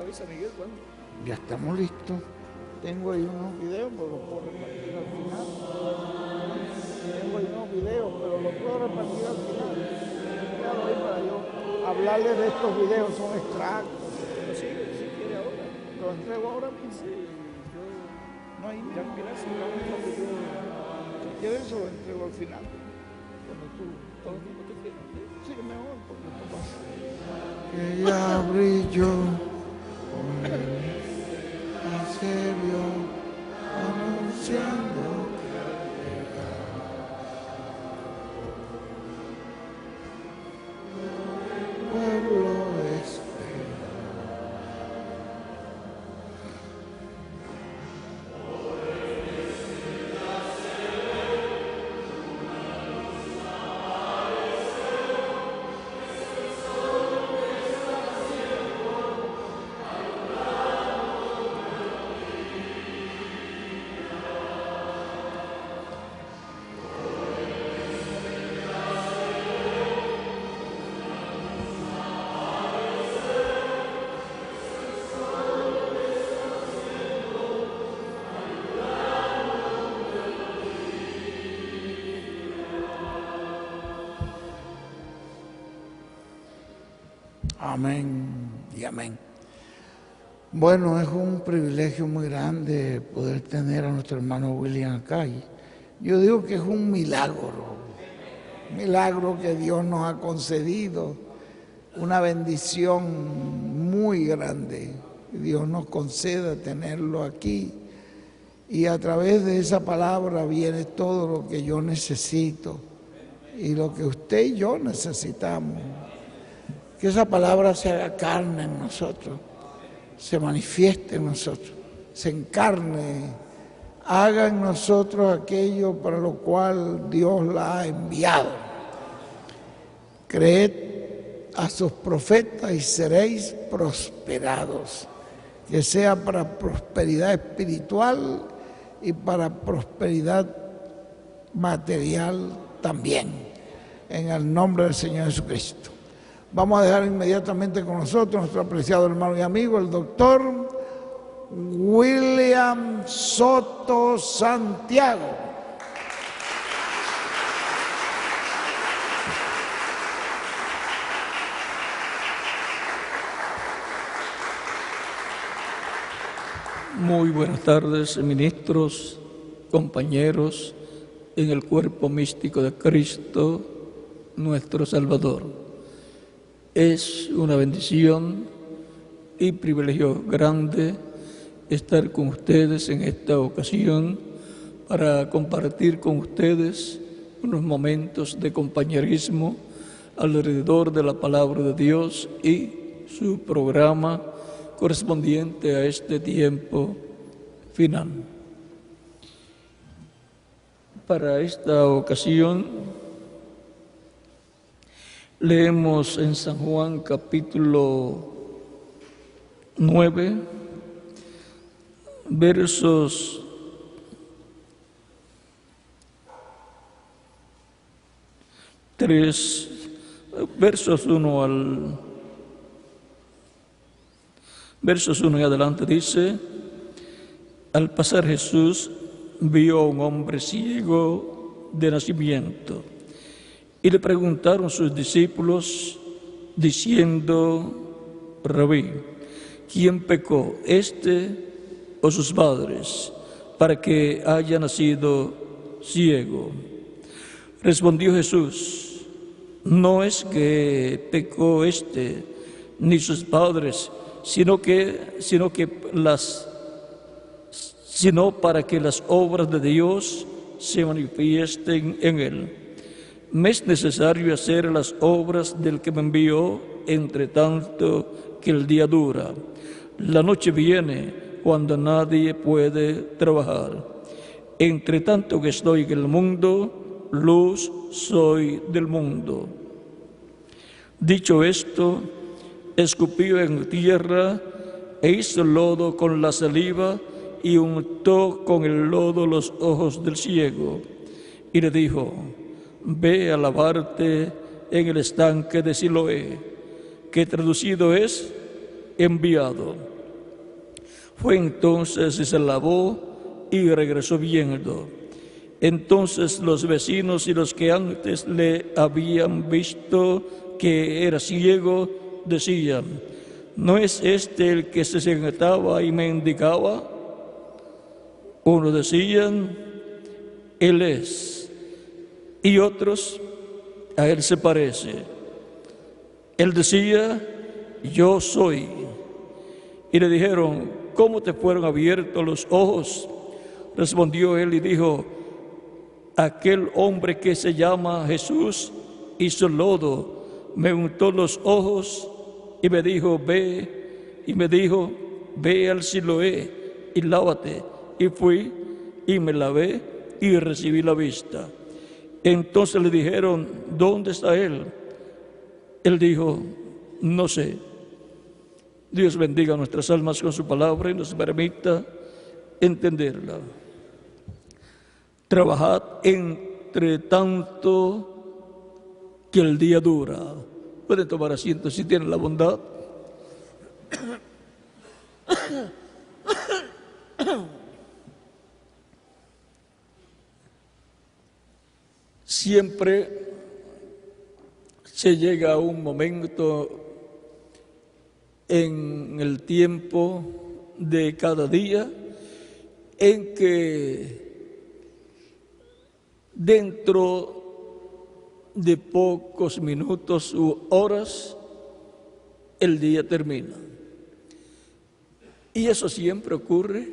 avisa, Miguel, ¿cuándo? Ya estamos listos. Tengo ahí unos videos, pero los puedo repartir al final. Tengo ahí unos videos, pero los puedo repartir al final. Déjalo ahí para yo hablarles de estos videos, son extractos. Pero sí, si quiere ahora. Lo entrego ahora mismo. Sí, yo... No hay Ya, mira, si vamos a que yo... Si quieres, se lo entrego al final. Cuando tú... ¿Todo el mundo te quiere? Sí, mejor, porque esto pasa. Que ya brilló y se vio anunciando que el pueblo espera. Amén y amén. Bueno, es un privilegio muy grande poder tener a nuestro hermano William acá. Yo digo que es un milagro que Dios nos ha concedido, una bendición muy grande. Dios nos conceda tenerlo aquí y a través de esa palabra viene todo lo que yo necesito y lo que usted y yo necesitamos. Que esa palabra se haga carne en nosotros, se manifieste en nosotros, se encarne, haga en nosotros aquello para lo cual Dios la ha enviado. Creed a sus profetas y seréis prosperados, que sea para prosperidad espiritual y para prosperidad material también, en el nombre del Señor Jesucristo. Vamos a dejar inmediatamente con nosotros nuestro apreciado hermano y amigo, el doctor William Soto Santiago. Muy buenas tardes, ministros, compañeros en el cuerpo místico de Cristo, nuestro Salvador. Es una bendición y privilegio grande estar con ustedes en esta ocasión para compartir con ustedes unos momentos de compañerismo alrededor de la palabra de Dios y su programa correspondiente a este tiempo final. Para esta ocasión leemos en San Juan capítulo 9, versos 1 en adelante dice: al pasar Jesús vio a un hombre ciego de nacimiento. Y le preguntaron sus discípulos, diciendo: Rabí, ¿quién pecó, este o sus padres, para que haya nacido ciego? Respondió Jesús: no es que pecó este ni sus padres, sino para que las obras de Dios se manifiesten en él. Me es necesario hacer las obras del que me envió, entre tanto que el día dura. La noche viene cuando nadie puede trabajar. Entre tanto que estoy en el mundo, luz soy del mundo. Dicho esto, escupió en tierra e hizo lodo con la saliva y untó con el lodo los ojos del ciego. Y le dijo: ve a lavarte en el estanque de Siloé, que traducido es enviado. Fue entonces y se lavó y regresó viendo. Entonces los vecinos y los que antes le habían visto que era ciego, decían: ¿no es este el que se sentaba y mendigaba? Unos decían: él es, y otros: a él se parece. Él decía: yo soy. Y le dijeron: ¿cómo te fueron abiertos los ojos? Respondió él y dijo: aquel hombre que se llama Jesús hizo lodo, me untó los ojos y me dijo: ve, y me dijo: ve al Siloé y lávate. Y fui y me lavé y recibí la vista. Entonces le dijeron: ¿dónde está él? Él dijo: no sé. Dios bendiga nuestras almas con su palabra y nos permita entenderla. Trabajad entre tanto que el día dura. Pueden tomar asiento si tienen la bondad. Siempre se llega a un momento en el tiempo de cada día en que dentro de pocos minutos u horas el día termina. Y eso siempre ocurre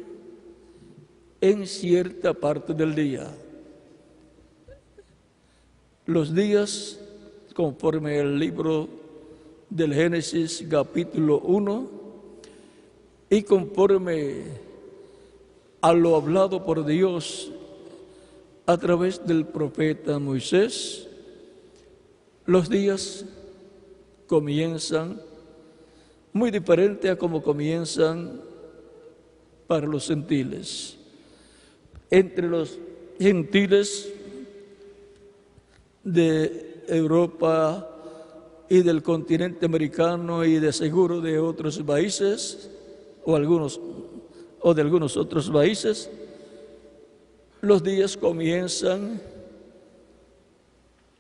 en cierta parte del día. Los días, conforme el libro del Génesis capítulo 1, y conforme a lo hablado por Dios a través del profeta Moisés, los días comienzan muy diferente a como comienzan para los gentiles. Entre los gentiles de Europa y del continente americano y de seguro de otros países o de algunos otros países, los días comienzan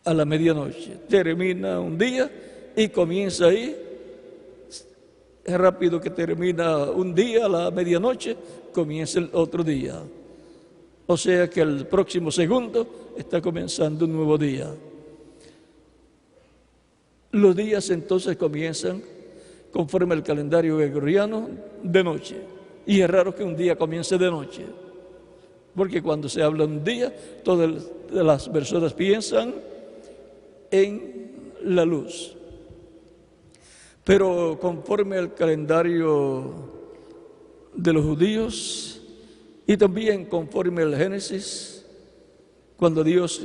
a la medianoche. Termina un día y comienza ahí. Es rápido que termina un día a la medianoche, comienza el otro día. O sea que el próximo segundo está comenzando un nuevo día. Los días entonces comienzan, conforme al calendario gregoriano, de noche. Y es raro que un día comience de noche, porque cuando se habla un día, todas las personas piensan en la luz. Pero conforme al calendario de los judíos y también conforme al Génesis, cuando Dios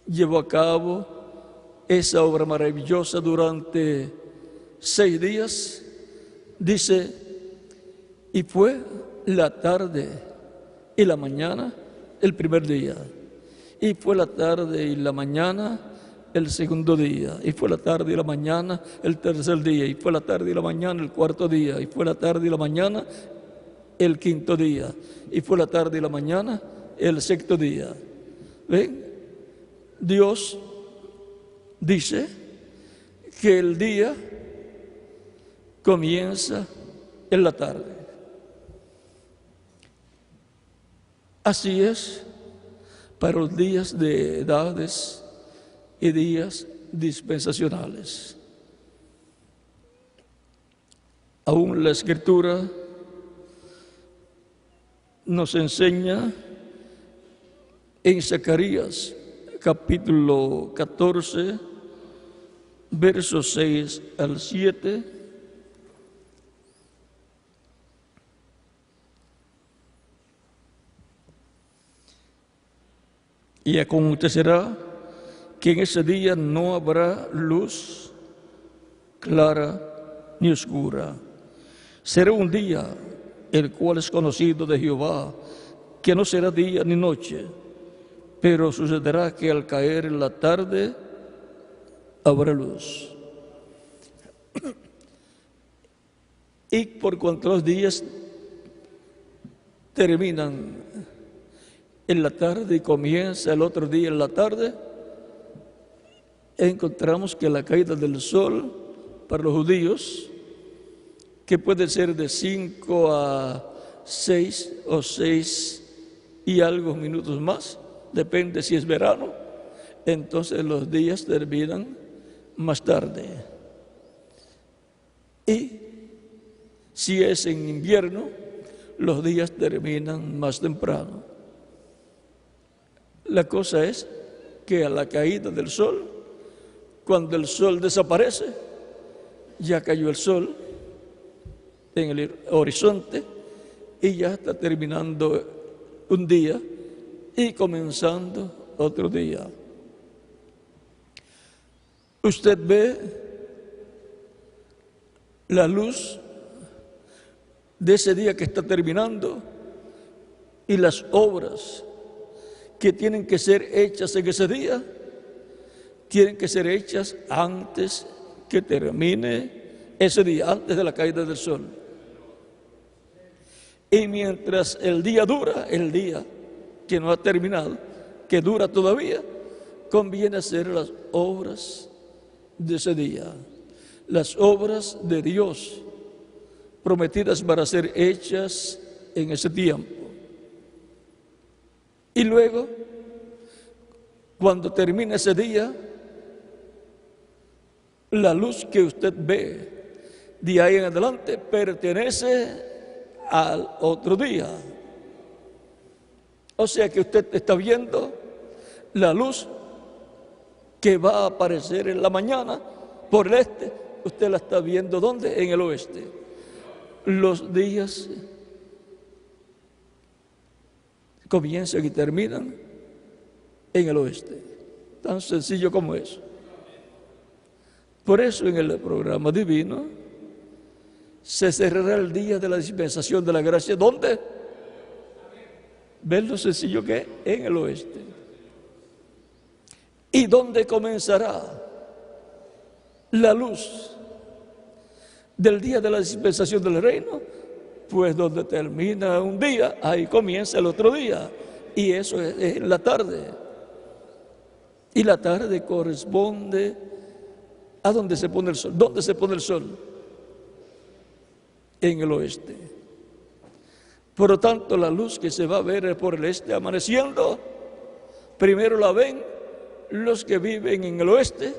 llevó a cabo esa obra maravillosa durante 6 días, dice: y fue la tarde y la mañana el primer día, y fue la tarde y la mañana el segundo día, y fue la tarde y la mañana el tercer día, y fue la tarde y la mañana el cuarto día, y fue la tarde y la mañana el quinto día, y fue la tarde y la mañana el sexto día. ¿Ven? Dios dice que el día comienza en la tarde. Así es para los días de edades y días dispensacionales. Aún la Escritura nos enseña en Zacarías capítulo 14, versos 6 al 7, y acontecerá que en ese día no habrá luz clara ni oscura. Será un día el cual es conocido de Jehová, que no será día ni noche, pero sucederá que al caer en la tarde habrá luz. Y por cuanto los días terminan en la tarde y comienza el otro día en la tarde, encontramos que la caída del sol para los judíos, que puede ser de 5 a 6 o 6 y algo minutos más, depende si es verano, entonces los días terminan más tarde. Y si es en invierno, los días terminan más temprano. La cosa es que a la caída del sol, cuando el sol desaparece, ya cayó el sol en el horizonte y ya está terminando un día y comenzando otro día. Usted ve la luz de ese día que está terminando y las obras que tienen que ser hechas en ese día tienen que ser hechas antes que termine ese día, antes de la caída del sol. Y mientras el día dura, el día que no ha terminado, que dura todavía, conviene hacer las obras de ese día, las obras de Dios prometidas para ser hechas en ese tiempo. Y luego, cuando termine ese día, la luz que usted ve de ahí en adelante pertenece al otro día. O sea que usted está viendo la luz que va a aparecer en la mañana por el este. Usted la está viendo ¿dónde? En el oeste. Los días comienzan y terminan en el oeste. Tan sencillo como eso. Por eso en el programa divino se cerrará el día de la dispensación de la gracia. ¿Dónde? ¿Ven lo sencillo que es? En el oeste. ¿Y dónde comenzará la luz del día de la dispensación del reino? Pues donde termina un día, ahí comienza el otro día. Y eso es en la tarde. Y la tarde corresponde a donde se pone el sol. ¿Dónde se pone el sol? En el oeste. Por lo tanto, la luz que se va a ver por el este amaneciendo, primero la ven los que viven en el oeste,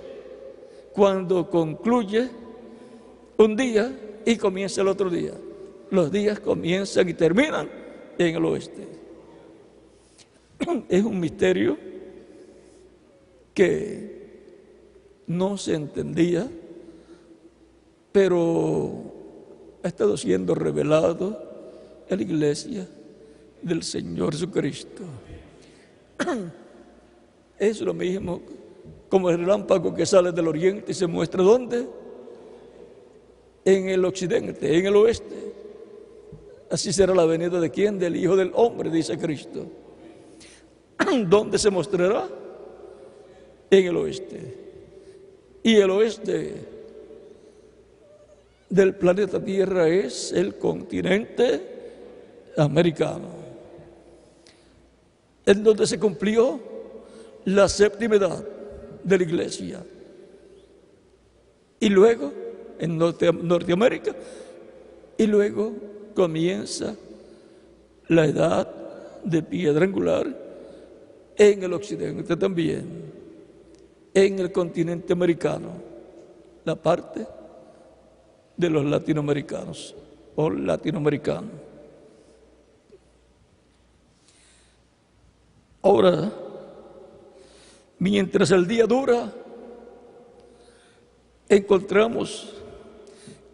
cuando concluye un día y comienza el otro día. Los días comienzan y terminan en el oeste. Es un misterio que no se entendía, pero ha estado siendo revelado en la iglesia del Señor Jesucristo. Es lo mismo como el relámpago que sale del oriente y se muestra ¿dónde? En el occidente, en el oeste. Así será la venida de ¿quién? Del Hijo del Hombre, dice Cristo. ¿Dónde se mostrará? En el oeste. Y el oeste del planeta Tierra es el continente americano, en donde se cumplió la séptima edad de la iglesia. Y luego en Norteamérica, y luego comienza la edad de piedra angular en el occidente también, en el continente americano, la parte de los latinoamericanos o latinoamericanos. Ahora, mientras el día dura, encontramos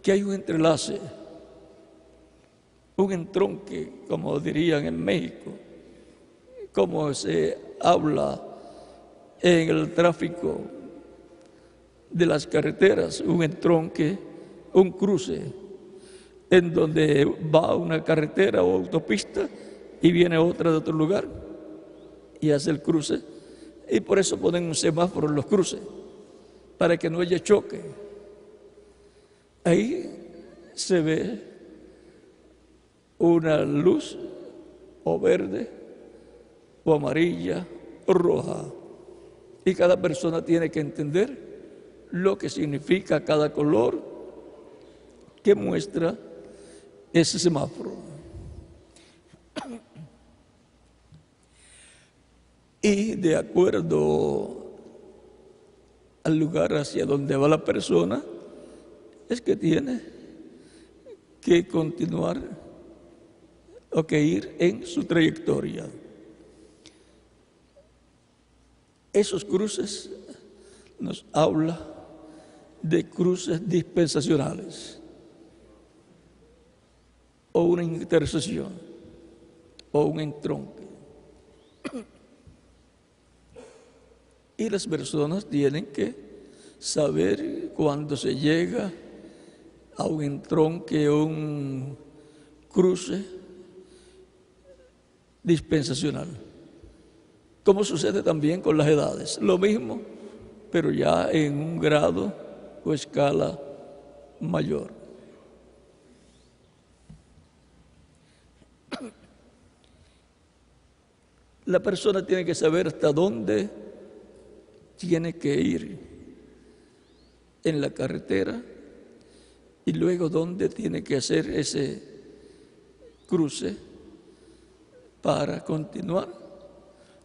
que hay un entrelace, un entronque, como dirían en México, como se habla en el tráfico de las carreteras, un entronque, un cruce, en donde va una carretera o autopista y viene otra de otro lugar y hace el cruce, y por eso ponen un semáforo en los cruces, para que no haya choque. Ahí se ve una luz o verde o amarilla o roja. Y cada persona tiene que entender lo que significa cada color que muestra ese semáforo. Y de acuerdo al lugar hacia donde va la persona, es que tiene que continuar o que ir en su trayectoria. Esos cruces nos habla de cruces dispensacionales, o una intercesión, o un entronque. Y las personas tienen que saber cuando se llega a un entronque o un cruce dispensacional. Como sucede también con las edades. Lo mismo, pero ya en un grado o escala mayor. La persona tiene que saber hasta dónde tiene que ir en la carretera y luego dónde tiene que hacer ese cruce para continuar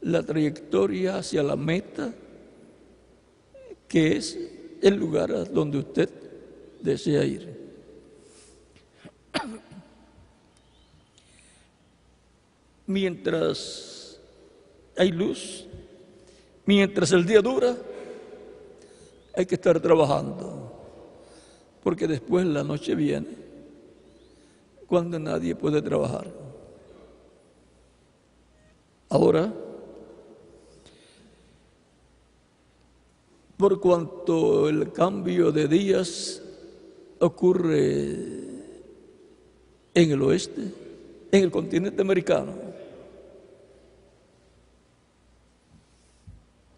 la trayectoria hacia la meta, que es el lugar a donde usted desea ir. Mientras hay luz, mientras el día dura, hay que estar trabajando, porque después la noche viene cuando nadie puede trabajar. Ahora, por cuanto el cambio de días ocurre en el oeste, en el continente americano,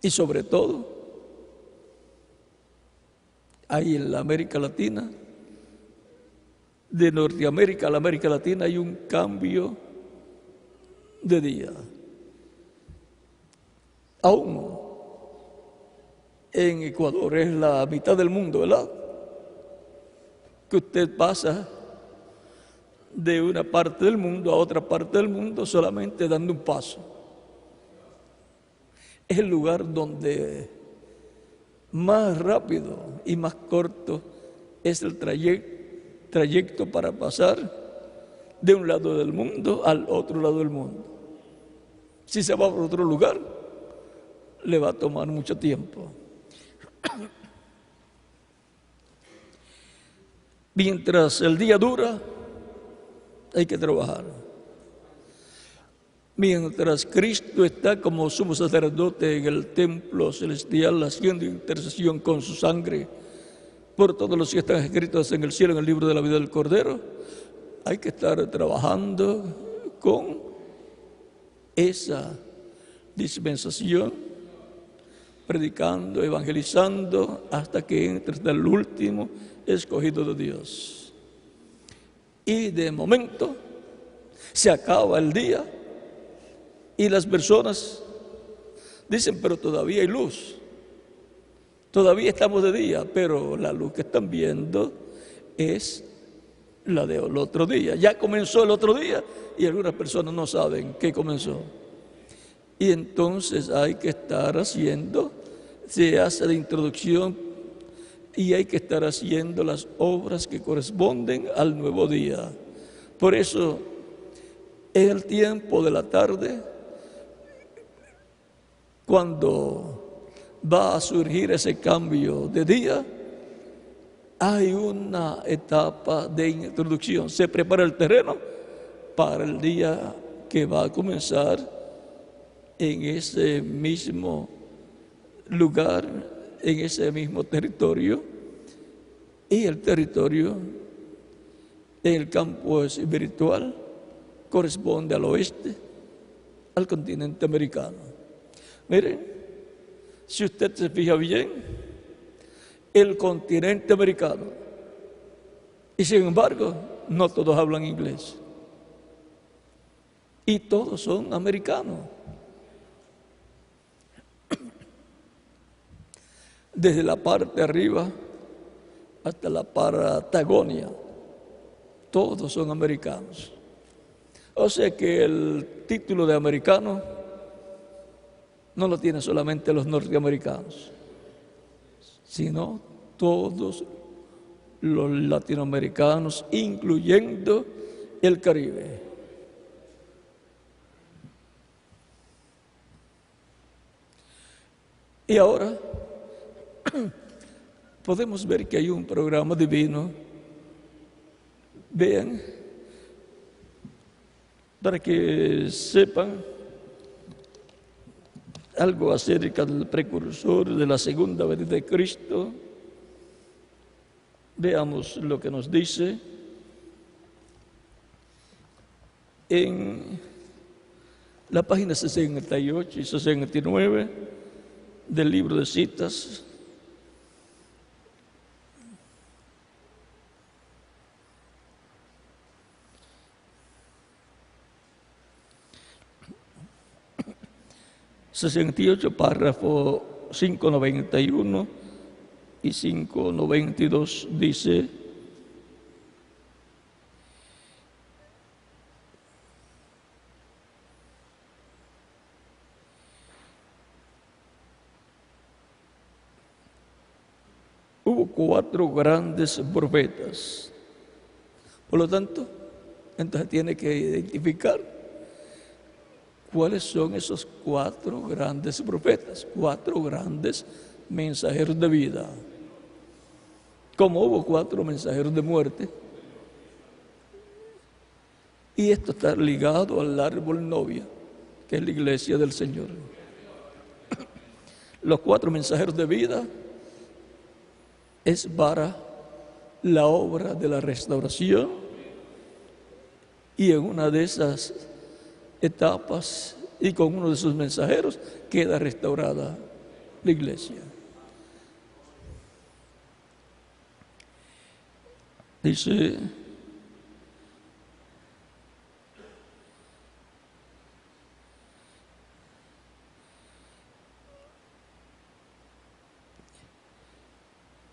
y sobre todo, ahí en la América Latina, de Norteamérica a la América Latina hay un cambio de día. Aún en Ecuador es la mitad del mundo, ¿verdad? Que usted pasa de una parte del mundo a otra parte del mundo solamente dando un paso. Es el lugar donde más rápido y más corto es el trayecto para pasar de un lado del mundo al otro lado del mundo. Si se va por otro lugar, le va a tomar mucho tiempo. Mientras el día dura, hay que trabajar. Mientras Cristo está como sumo sacerdote en el templo celestial haciendo intercesión con su sangre por todos los que están escritos en el cielo en el libro de la vida del Cordero, hay que estar trabajando con esa dispensación, predicando, evangelizando, hasta que entres del último escogido de Dios. Y de momento se acaba el día y las personas dicen, pero todavía hay luz, todavía estamos de día, pero la luz que están viendo es la del otro día. Ya comenzó el otro día y algunas personas no saben qué comenzó. Y entonces hay que estar haciendo, se hace la introducción y hay que estar haciendo las obras que corresponden al nuevo día. Por eso, en el tiempo de la tarde, cuando va a surgir ese cambio de día, hay una etapa de introducción. Se prepara el terreno para el día que va a comenzar en ese mismo lugar, en ese mismo territorio. Y el territorio en el campo espiritual corresponde al oeste, al continente americano. Miren, si usted se fija bien, el continente americano Y sin embargo, no todos hablan inglés. Y todos son americanos. Desde la parte de arriba hasta la Patagonia, todos son americanos. O sea que el título de americano no lo tienen solamente los norteamericanos, sino todos los latinoamericanos, incluyendo el Caribe. Y ahora podemos ver que hay un programa divino. Vean, para que sepan algo acerca del precursor de la segunda venida de Cristo. Veamos lo que nos dice en la página 68 y 69 del libro de citas. Párrafo 591 y 592 dice: hubo 4 grandes profetas. Por lo tanto, entonces tiene que identificar cuáles son esos 4 grandes profetas, 4 grandes mensajeros de vida. Como hubo 4 mensajeros de muerte, y esto está ligado al árbol novia, que es la iglesia del Señor. Los 4 mensajeros de vida es para la obra de la restauración, y en una de esas etapas y con uno de sus mensajeros queda restaurada la iglesia. Dice: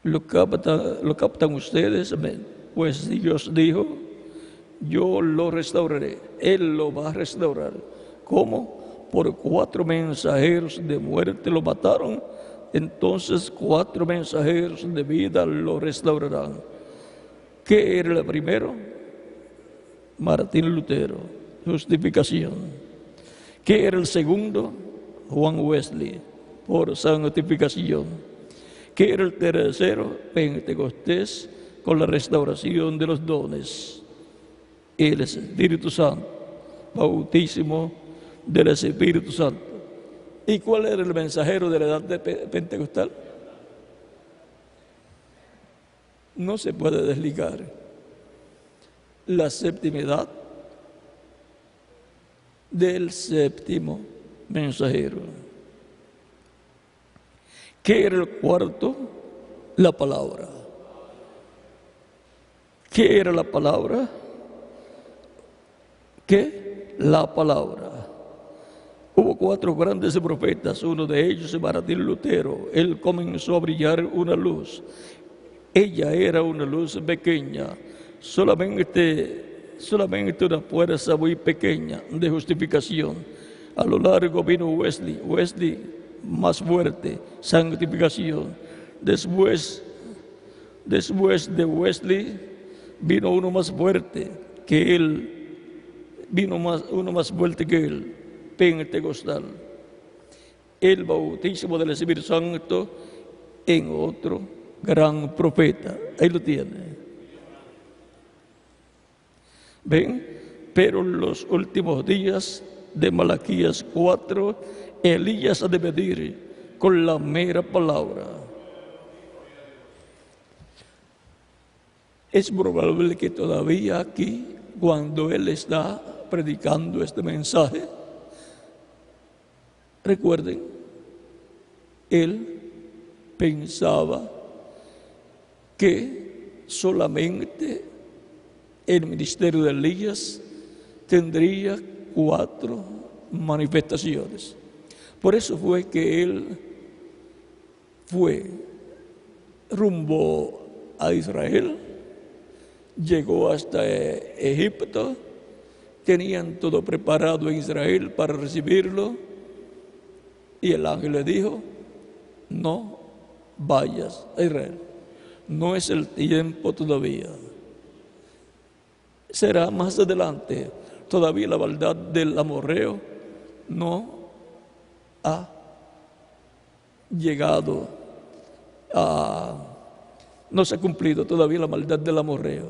lo captan ustedes, pues Dios dijo: yo lo restauraré. Él lo va a restaurar. ¿Cómo? Por 4 mensajeros de muerte lo mataron, entonces 4 mensajeros de vida lo restaurarán. ¿Qué era el primero? Martín Lutero, justificación. ¿Qué era el segundo? Juan Wesley, por santificación. ¿Qué era el tercero? Pentecostés, con la restauración de los dones. El Espíritu Santo, bautismo del Espíritu Santo. ¿Y cuál era el mensajero de la edad de pentecostal? No se puede desligar la séptima edad del séptimo mensajero. ¿Qué era el cuarto? La palabra. ¿Qué era la palabra? ¿Qué? La palabra. Hubo 4 grandes profetas, uno de ellos es Martín Lutero. Él comenzó a brillar una luz. Ella era una luz pequeña, solamente una fuerza muy pequeña de justificación. A lo largo vino Wesley más fuerte, santificación. Después de Wesley vino uno más fuerte que él. Uno más fuerte que él, pentecostal. El bautismo del Espíritu Santo en otro gran profeta. Ahí lo tiene. ¿Ven? Pero en los últimos días de Malaquías 4, Elías ha de venir con la mera palabra. Es probable que todavía aquí, cuando él está predicando este mensaje, recuerden, él pensaba que solamente el ministerio de Elías tendría 4 manifestaciones. Por eso fue que él fue rumbo a Israel, llegó hasta Egipto, tenían todo preparado en Israel para recibirlo, y el ángel le dijo: no vayas a Israel, no es el tiempo todavía, será más adelante, todavía la maldad del amorreo no ha llegado no se ha cumplido todavía la maldad del amorreo.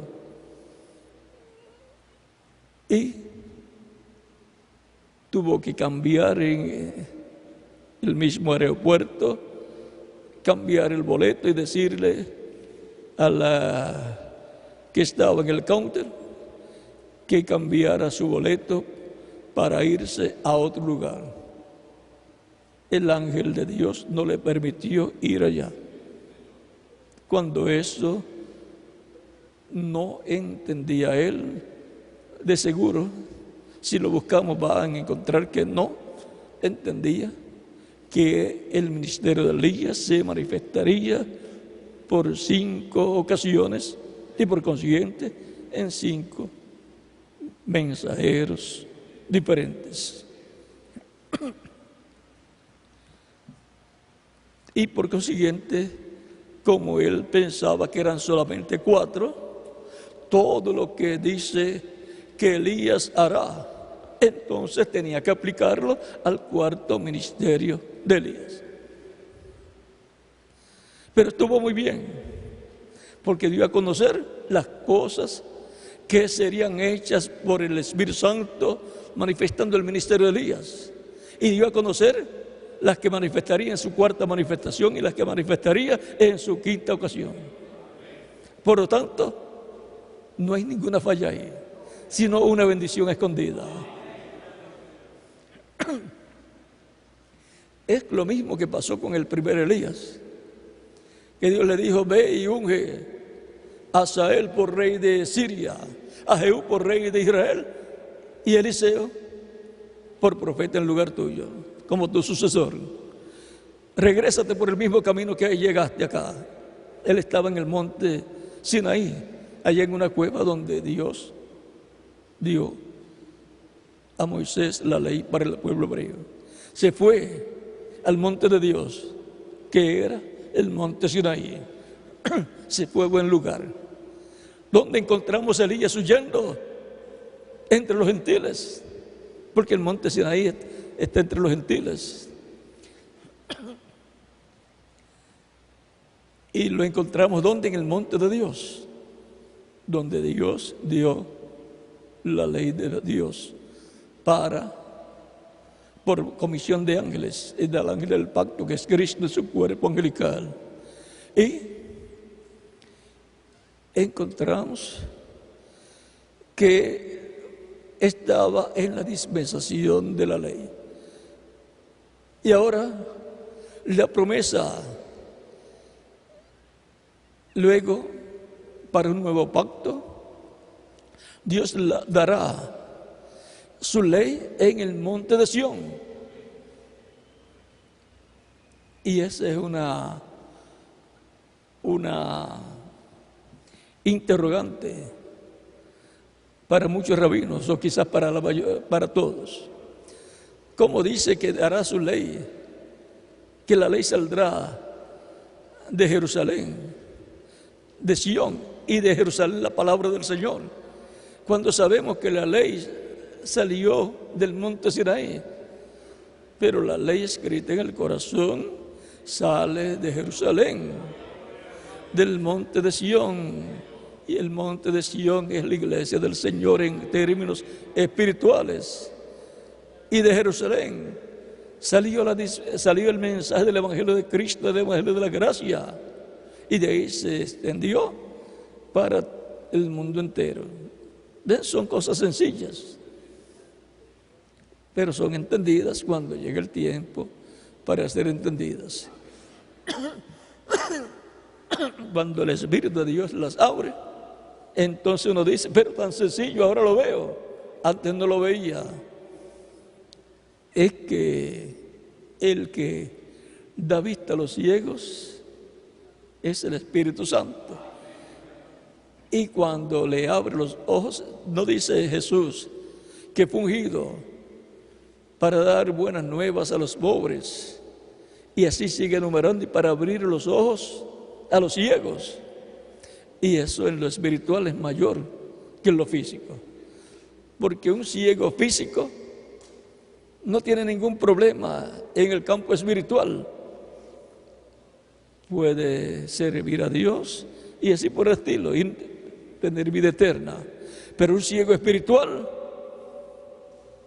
Y tuvo que cambiar en el mismo aeropuerto, cambiar el boleto y decirle a la que estaba en el counter que cambiara su boleto para irse a otro lugar. El ángel de Dios no le permitió ir allá. Cuando eso no entendía él, de seguro, si lo buscamos van a encontrar que no entendía que el ministerio de Elías se manifestaría por 5 ocasiones y por consiguiente en 5 mensajeros diferentes. Y por consiguiente, como él pensaba que eran solamente 4, todo lo que dice que Elías hará, entonces tenía que aplicarlo al 4º ministerio de Elías. Pero estuvo muy bien, porque dio a conocer las cosas que serían hechas por el Espíritu Santo manifestando el ministerio de Elías, y dio a conocer las que manifestaría en su 4ª manifestación y las que manifestaría en su 5ª ocasión. Por lo tanto, no hay ninguna falla ahí, sino una bendición escondida. Es lo mismo que pasó con el primer Elías, que Dios le dijo: ve y unge a Hazael por rey de Siria, a Jehú por rey de Israel, y Eliseo por profeta en lugar tuyo, como tu sucesor. Regrésate por el mismo camino que llegaste acá. Él estaba en el monte Sinaí, allá en una cueva donde Dios dio a Moisés la ley para el pueblo hebreo. Se fue al monte de Dios, que era el monte Sinaí. Se fue a buen lugar, donde encontramos a Elías huyendo entre los gentiles, porque el monte Sinaí está entre los gentiles. Y lo encontramos ¿dónde? En el monte de Dios, donde Dios dio la ley de Dios por comisión de ángeles, y del ángel del pacto, que es Cristo, su cuerpo angelical. Y encontramos que estaba en la dispensación de la ley. Y ahora la promesa, luego, para un nuevo pacto, Dios dará su ley en el monte de Sión. Y esa es una interrogante para muchos rabinos, o quizás para todos. ¿Cómo dice que dará su ley? Que la ley saldrá de Jerusalén, de Sión, y de Jerusalén la palabra del Señor, cuando sabemos que la ley salió del monte Sinaí, pero la ley escrita en el corazón sale de Jerusalén, del monte de Sión, y el monte de Sión es la iglesia del Señor en términos espirituales. Y de Jerusalén salió el mensaje del Evangelio de Cristo, del Evangelio de la gracia, y de ahí se extendió para el mundo entero. Son cosas sencillas, pero son entendidas cuando llega el tiempo para ser entendidas. Cuando el Espíritu de Dios las abre, Entonces uno dice, pero tan sencillo, ahora lo veo, antes no lo veía. Es que el que da vista a los ciegos es el Espíritu Santo. Y cuando le abre los ojos, no dice Jesús que fue ungido para dar buenas nuevas a los pobres, y así sigue enumerando, y para abrir los ojos a los ciegos. Y eso en lo espiritual es mayor que en lo físico, porque un ciego físico no tiene ningún problema en el campo espiritual, puede servir a Dios y así por el estilo, y tener vida eterna. Pero un ciego espiritual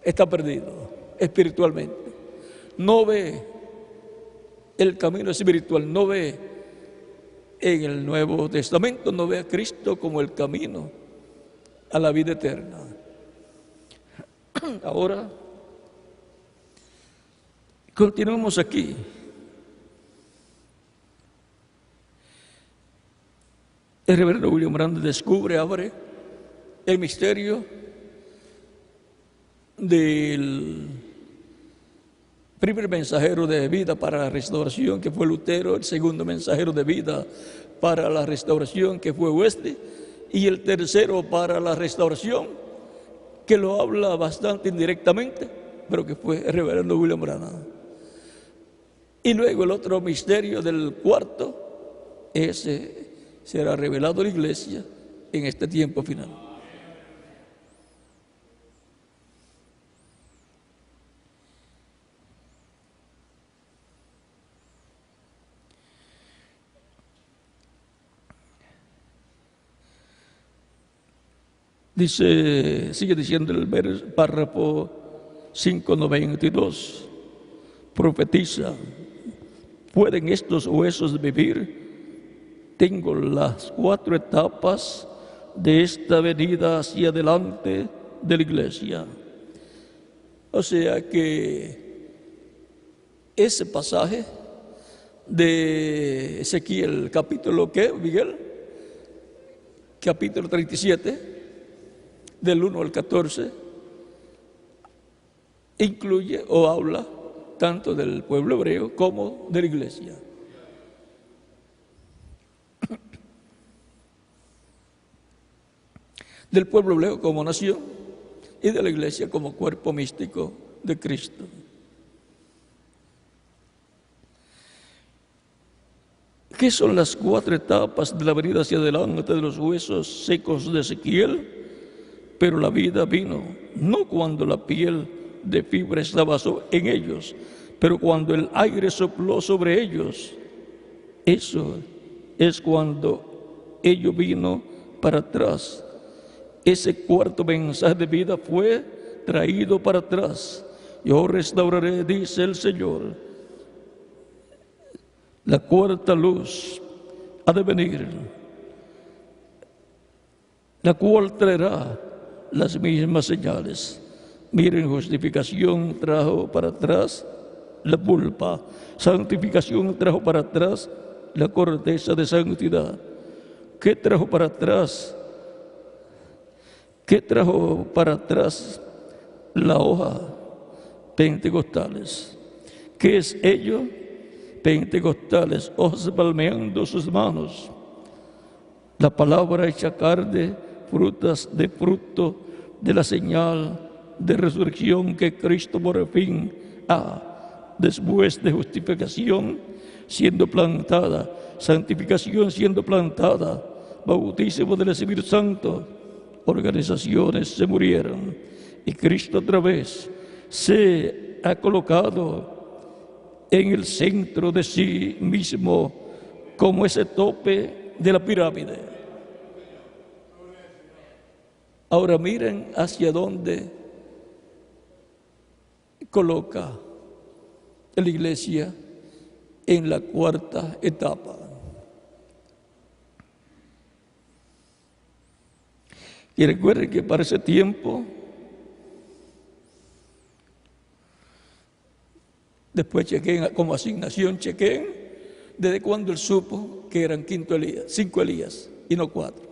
está perdido espiritualmente, no ve el camino espiritual, no ve en el Nuevo Testamento, no ve a Cristo como el camino a la vida eterna. Ahora continuamos aquí. El reverendo William Branham abre el misterio del primer mensajero de vida para la restauración, que fue Lutero; el segundo mensajero de vida para la restauración, que fue Wesley; y el tercero para la restauración, que lo habla bastante indirectamente, pero que fue el reverendo William Branham. Y luego el otro misterio del cuarto, ese será revelado a la iglesia en este tiempo final. Dice, sigue diciendo el párrafo 592, profetiza: ¿pueden estos huesos vivir? Tengo las 4 etapas de esta venida hacia adelante de la iglesia. O sea que ese pasaje de Ezequiel, capítulo, ¿qué, Miguel? Capítulo 37, del 1 al 14, incluye o habla tanto del pueblo hebreo como de la iglesia. Del pueblo hebreo como nación y de la iglesia como cuerpo místico de Cristo. ¿Qué son las 4 etapas de la venida hacia adelante de los huesos secos de Ezequiel? Pero la vida vino, no cuando la piel de fibra estaba en ellos, pero cuando el aire sopló sobre ellos. Eso es cuando ello vino para atrás. Ese cuarto mensaje de vida fue traído para atrás. Yo restauraré, dice el Señor. La cuarta luz ha de venir, la cual traerá las mismas señales. Miren, justificación trajo para atrás la pulpa, santificación trajo para atrás la corteza de santidad. ¿Qué trajo para atrás? ¿Qué trajo para atrás la hoja? Pentecostales. ¿Qué es ello? Pentecostales, hojas palmeando sus manos. La palabra hecha carne, frutas de fruto de la señal de resurrección que Cristo por fin después de justificación siendo plantada, santificación siendo plantada, bautismo del Espíritu Santo, organizaciones se murieron y Cristo otra vez se ha colocado en el centro de sí mismo como ese tope de la pirámide. Ahora miren hacia dónde coloca la iglesia en la 4ª etapa. Y recuerden que para ese tiempo, después chequen como asignación, chequen desde cuando él supo que eran 5 Elías y no 4.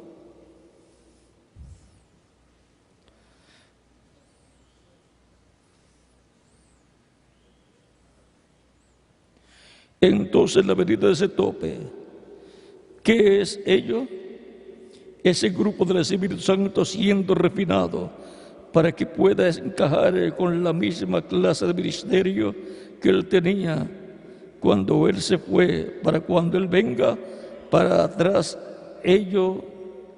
Entonces la venida de ese tope, ¿qué es ello? Ese grupo del Espíritu Santo siendo refinado para que pueda encajar con la misma clase de ministerio que él tenía cuando él se fue, para cuando él venga para atrás, ello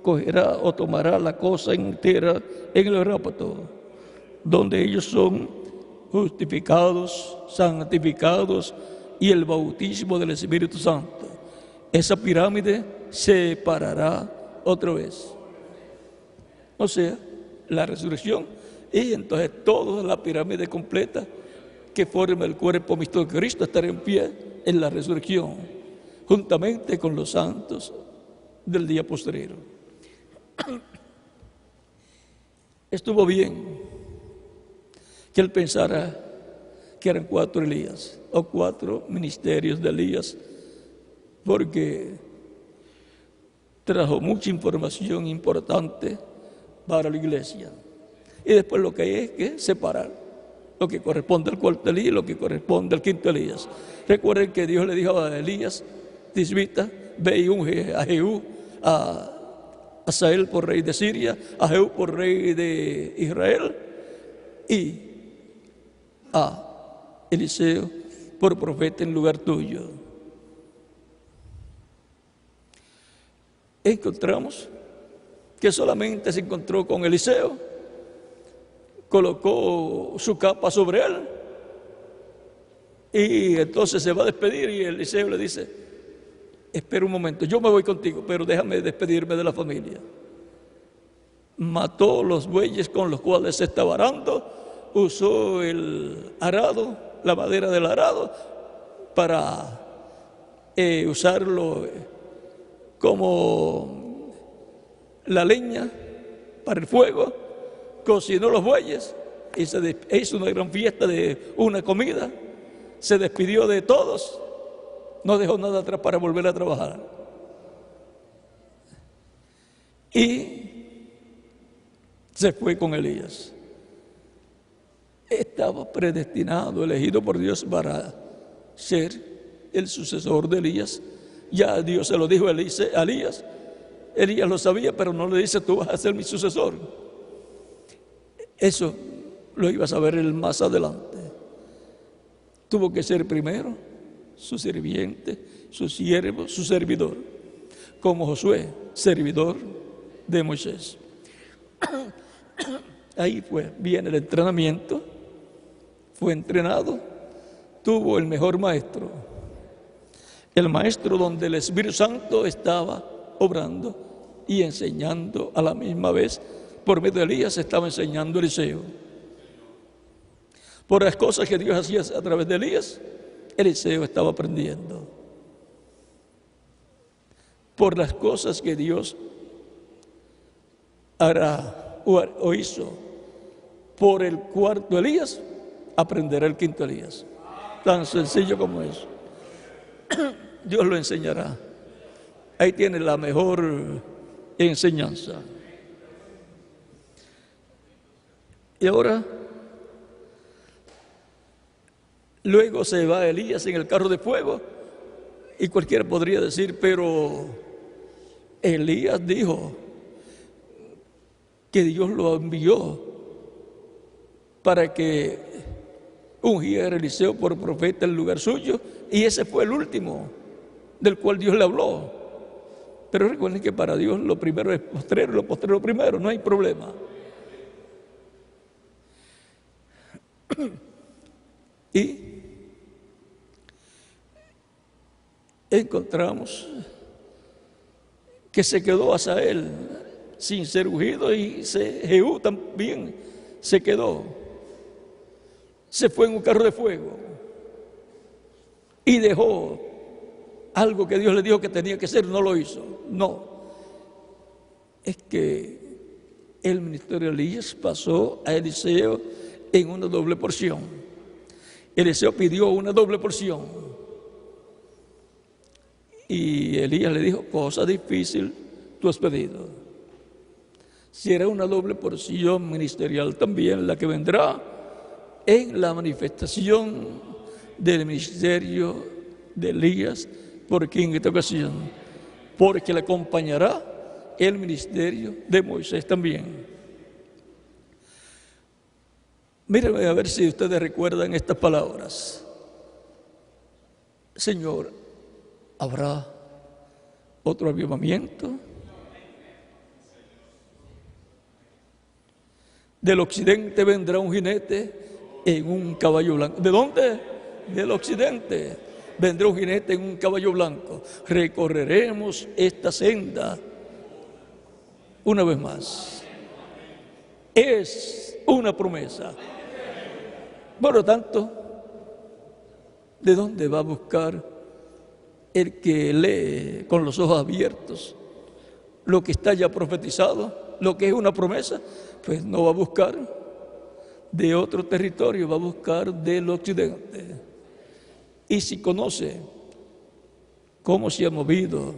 cogerá o tomará la cosa entera en el rapto, donde ellos son justificados, santificados y el bautismo del Espíritu Santo. Esa pirámide se parará otra vez. O sea, la resurrección y entonces toda la pirámide completa que forma el cuerpo místico de Cristo estará en pie en la resurrección, juntamente con los santos del día posterior. Estuvo bien que él pensara que eran 4 Elías o 4 ministerios de Elías, porque trajo mucha información importante para la iglesia. Y después lo que hay es que separar lo que corresponde al 4 Elías y lo que corresponde al 5 Elías. Recuerden que Dios le dijo a Elías, tisbita, ve y unge a Jehú, a Asael por rey de Siria, a Jehú por rey de Israel y a Eliseo por profeta en lugar tuyo. Encontramos que solamente se encontró con Eliseo, colocó su capa sobre él y entonces se va a despedir y Eliseo le dice: espera un momento, yo me voy contigo, pero déjame despedirme de la familia. Mató los bueyes con los cuales se estaba arando, usó el arado, la madera del arado, para usarlo como la leña para el fuego, cocinó los bueyes y se hizo una gran fiesta de una comida, se despidió de todos, no dejó nada atrás para volver a trabajar. Y se fue con Elías. Estaba predestinado, elegido por Dios para ser el sucesor de Elías. Ya Dios se lo dijo a Elías. Elías lo sabía, pero no le dice: tú vas a ser mi sucesor. Eso lo iba a saber él más adelante. Tuvo que ser primero su sirviente, su siervo, su servidor, como Josué, servidor de Moisés. Ahí viene el entrenamiento, fue entrenado, tuvo el mejor maestro, el maestro donde el Espíritu Santo estaba obrando y enseñando a la misma vez. Por medio de Elías estaba enseñando Eliseo. Por las cosas que Dios hacía a través de Elías, Eliseo estaba aprendiendo. Por las cosas que Dios hará o hizo por el 4 Elías, aprenderá el 5 Elías. Tan sencillo como eso. Dios lo enseñará. Ahí tiene la mejor enseñanza. Y ahora, luego se va Elías en el carro de fuego y cualquiera podría decir: pero Elías dijo que Dios lo envió para que ungiera a Eliseo por profeta en lugar suyo, y ese fue el último del cual Dios le habló. Pero recuerden que para Dios lo primero es postrero, lo postrero primero, no hay problema. Y encontramos que se quedó Asael sin ser ungido y Jehú también se quedó. Se fue en un carro de fuego y dejó algo que Dios le dijo que tenía que hacer, no lo hizo. No, es que el ministerio de Elías pasó a Eliseo en una doble porción. Eliseo pidió una doble porción y Elías le dijo: cosa difícil tú has pedido. Si era una doble porción ministerial también la que vendrá en la manifestación del ministerio de Elías, porque en esta ocasión, porque le acompañará el ministerio de Moisés también. Mírenme a ver si ustedes recuerdan estas palabras. Señor, ¿habrá otro avivamiento? Del occidente vendrá un jinete en un caballo blanco. ¿De dónde? Del occidente vendrá un jinete en un caballo blanco. Recorreremos esta senda una vez más. Es una promesa. Por lo tanto, ¿de dónde va a buscar el que lee con los ojos abiertos lo que está ya profetizado, lo que es una promesa? Pues no va a buscar de otro territorio, va a buscar del occidente. Y si conoce cómo se ha movido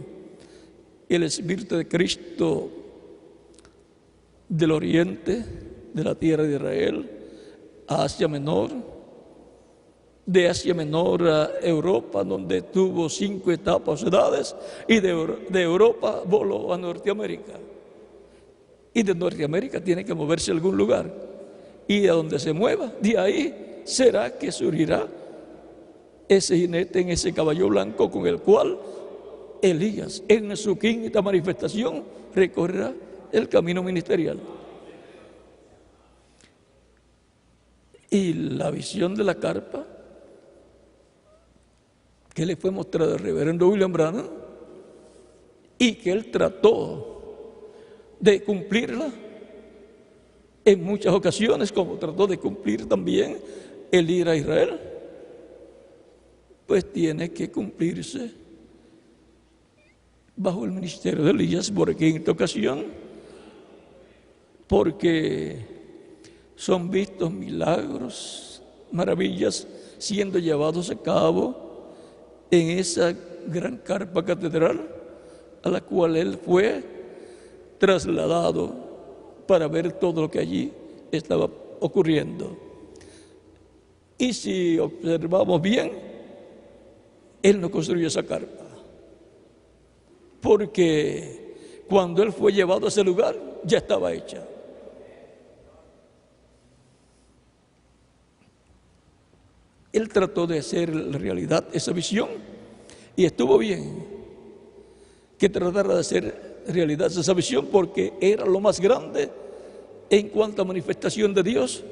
el Espíritu de Cristo del oriente, de la tierra de Israel, a Asia Menor, de Asia Menor a Europa, donde tuvo 5 etapas o edades, y de Europa voló a Norteamérica. Y de Norteamérica tiene que moverse a algún lugar. Y a donde se mueva, de ahí será que surgirá ese jinete en ese caballo blanco con el cual Elías, en su quinta manifestación, recorrerá el camino ministerial. Y la visión de la carpa que le fue mostrada al reverendo William Branham y que él trató de cumplirla en muchas ocasiones, como trató de cumplir también el ir a Israel, pues tiene que cumplirse bajo el ministerio de Elías, porque en esta ocasión, porque son vistos milagros, maravillas siendo llevados a cabo en esa gran carpa catedral a la cual él fue trasladado para ver todo lo que allí estaba ocurriendo. Y si observamos bien, él no construyó esa carpa, porque cuando él fue llevado a ese lugar ya estaba hecha. Él trató de hacer realidad esa visión y estuvo bien que tratara de hacer realidad esa visión, porque era lo más grande en cuanto a manifestación de Dios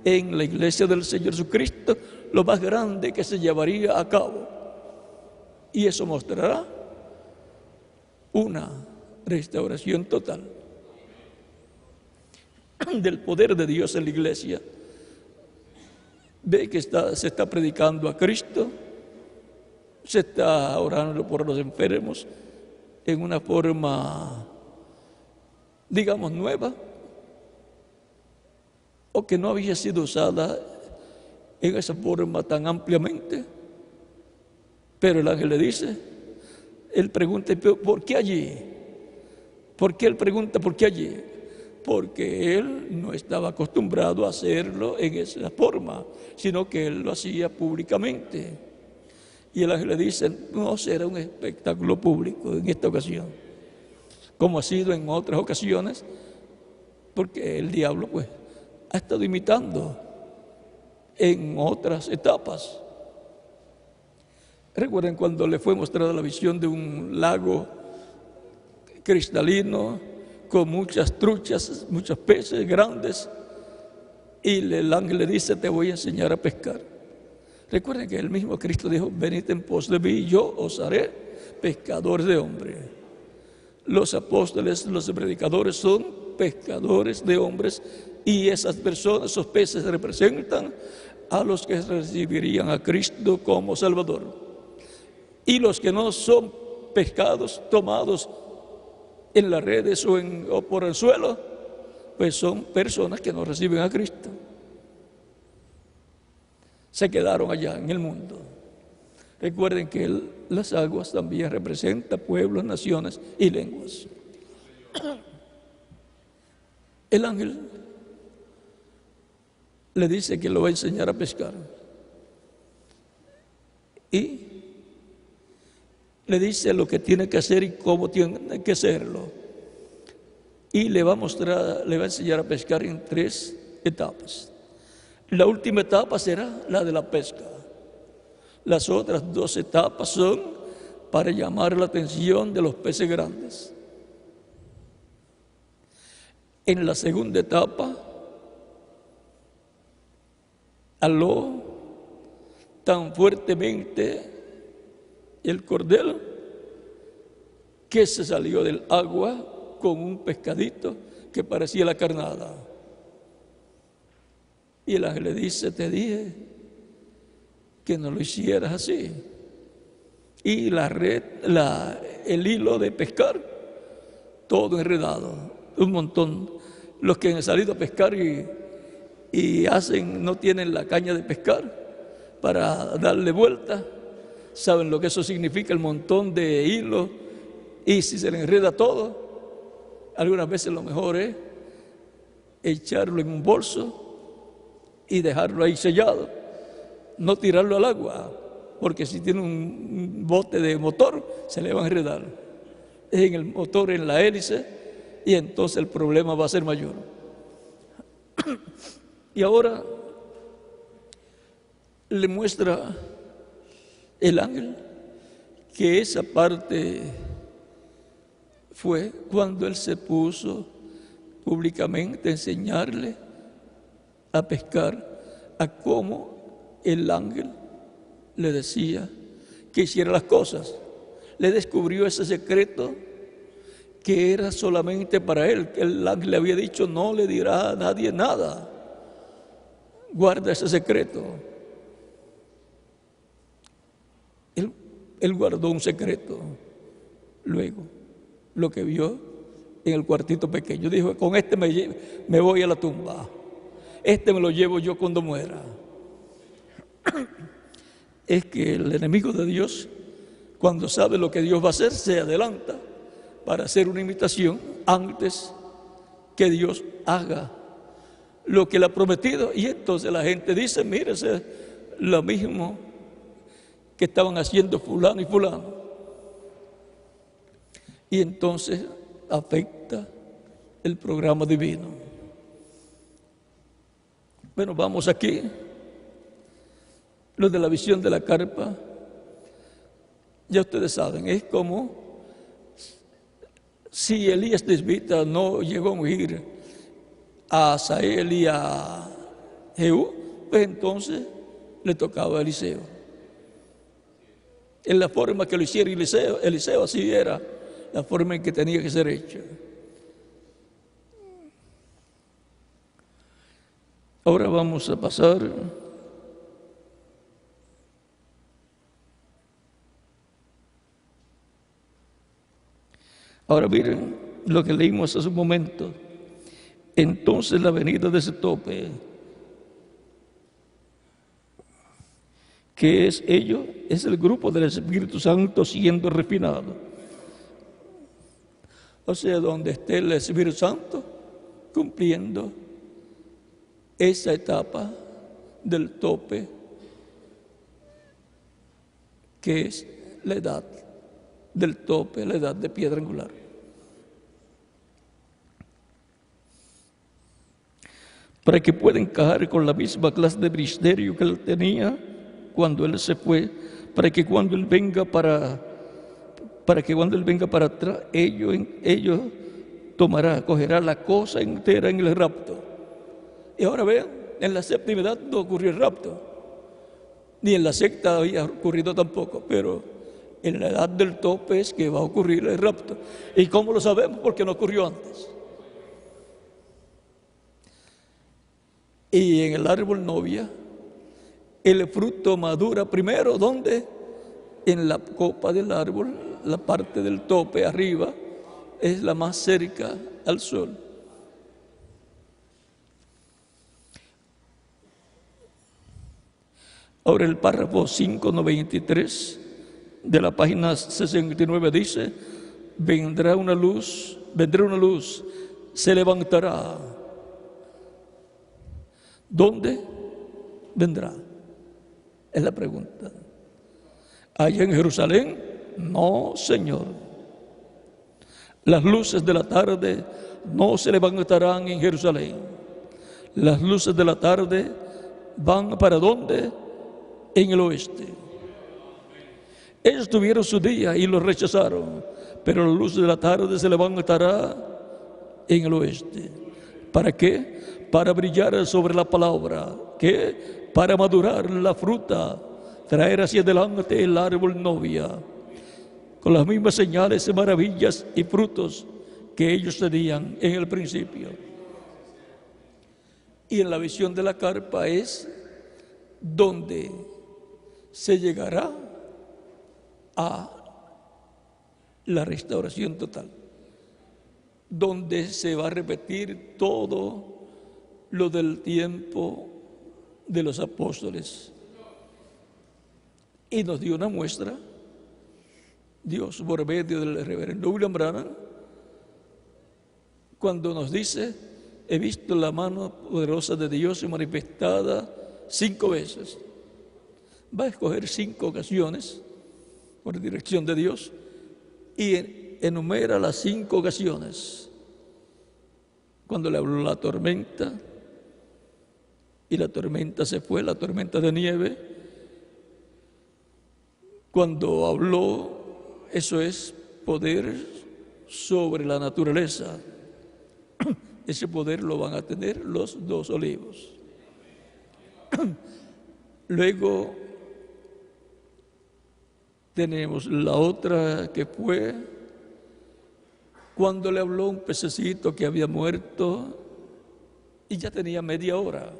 en la iglesia del Señor Jesucristo, lo más grande que se llevaría a cabo. Y eso mostrará una restauración total del poder de Dios en la iglesia. Ve que se está predicando a Cristo, se está orando por los enfermos en una forma, digamos, nueva, o que no había sido usada en esa forma tan ampliamente. Pero el ángel le dice, él pregunta, ¿por qué allí? ¿Por qué él pregunta por qué allí? Porque él no estaba acostumbrado a hacerlo en esa forma, sino que él lo hacía públicamente. Y el ángel le dice, no será un espectáculo público en esta ocasión, como ha sido en otras ocasiones, porque el diablo pues ha estado imitando en otras etapas. Recuerden cuando le fue mostrada la visión de un lago cristalino con muchas truchas, muchos peces grandes, y el ángel le dice, te voy a enseñar a pescar. Recuerden que el mismo Cristo dijo, venid en pos de mí y yo os haré pescadores de hombres. Los apóstoles, los predicadores son pescadores de hombres, y esas personas, esos peces representan a los que recibirían a Cristo como Salvador. Y los que no son pescados tomados en las redes o por el suelo, pues son personas que no reciben a Cristo. Se quedaron allá en el mundo. Recuerden que las aguas también representan pueblos, naciones y lenguas. El ángel le dice que lo va a enseñar a pescar. Y le dice lo que tiene que hacer y cómo tiene que hacerlo. Y le va a enseñar a pescar en 3 etapas. La última etapa será la de la pesca. Las otras 2 etapas son para llamar la atención de los peces grandes. En la segunda etapa, aló tan fuertemente el cordel que se salió del agua con un pescadito que parecía la carnada. Y el ángel le dice: te dije que no lo hicieras así. Y la red, el hilo de pescar, todo enredado, un montón. Los que han salido a pescar y no tienen la caña de pescar para darle vuelta, saben lo que eso significa, el montón de hilos, y si se le enreda todo, algunas veces lo mejor es echarlo en un bolso y dejarlo ahí sellado, no tirarlo al agua, porque si tiene un bote de motor se le va a enredar en el motor, en la hélice, y entonces el problema va a ser mayor. Y ahora le muestra el ángel que esa parte fue cuando él se puso públicamente a enseñarle a pescar, a cómo el ángel le decía que hiciera las cosas. Le descubrió ese secreto que era solamente para él, que el ángel le había dicho: no le dirá a nadie nada, guarda ese secreto. Él guardó un secreto. Luego, lo que vio en el cuartito pequeño, dijo: con este me voy a la tumba, este me lo llevo yo cuando muera. Es que el enemigo de Dios, cuando sabe lo que Dios va a hacer, se adelanta para hacer una imitación antes que Dios haga lo que él ha prometido. Y entonces la gente dice: mire, es lo mismo que estaban haciendo fulano y fulano. Y entonces afecta el programa divino. Bueno, vamos aquí. Lo de la visión de la carpa, ya ustedes saben, es como si Elías Tisbita no llegó a ungir a Asael y a Jehú, pues entonces le tocaba a Eliseo. En la forma que lo hiciera Eliseo, así era la forma en que tenía que ser hecho. Ahora vamos a pasar ahora miren lo que leímos hace un momento. Entonces la venida de ese tope, que es ello, es el grupo del Espíritu Santo siendo refinado. O sea, donde esté el Espíritu Santo cumpliendo esa etapa del tope, que es la edad del tope, la edad de piedra angular. Para que pueda encajar con la misma clase de ministerio que él tenía cuando él se fue, para que cuando él venga para atrás, ellos cogerá la cosa entera en el rapto. Y ahora vean, en la séptima edad no ocurrió el rapto, ni en la sexta había ocurrido tampoco, pero en la edad del tope es que va a ocurrir el rapto. ¿Y cómo lo sabemos? Porque no ocurrió antes. Y en el árbol novia, el fruto madura primero, ¿dónde? En la copa del árbol, la parte del tope arriba es la más cerca al sol. Ahora el párrafo 593 de la página 69 dice: vendrá una luz, se levantará. ¿Dónde vendrá? Es la pregunta. Allá en Jerusalén, No, Señor. Las luces de la tarde no se levantarán en Jerusalén. Las luces de la tarde van ¿para dónde? En el oeste. Ellos tuvieron su día y lo rechazaron, pero la luz de la tarde se levantará en el oeste. ¿Para qué? Para brillar sobre la palabra. ¿Qué? Para madurar la fruta, traer hacia adelante el árbol novia, con las mismas señales, maravillas y frutos que ellos tenían en el principio. Y en la visión de la carpa es donde se llegará a la restauración total, donde se va a repetir todo lo del tiempo de los apóstoles. Y nos dio una muestra, Dios, por medio del reverendo William Branham, cuando nos dice: he visto la mano poderosa de Dios manifestada 5 veces. Va a escoger 5 ocasiones por dirección de Dios y enumera las 5 ocasiones. Cuando le habló la tormenta y la tormenta se fue, la tormenta de nieve. Cuando habló, eso es poder sobre la naturaleza. Ese poder lo van a tener los 2 olivos. Luego tenemos la otra que fue cuando le habló un pececito que había muerto y ya tenía media hora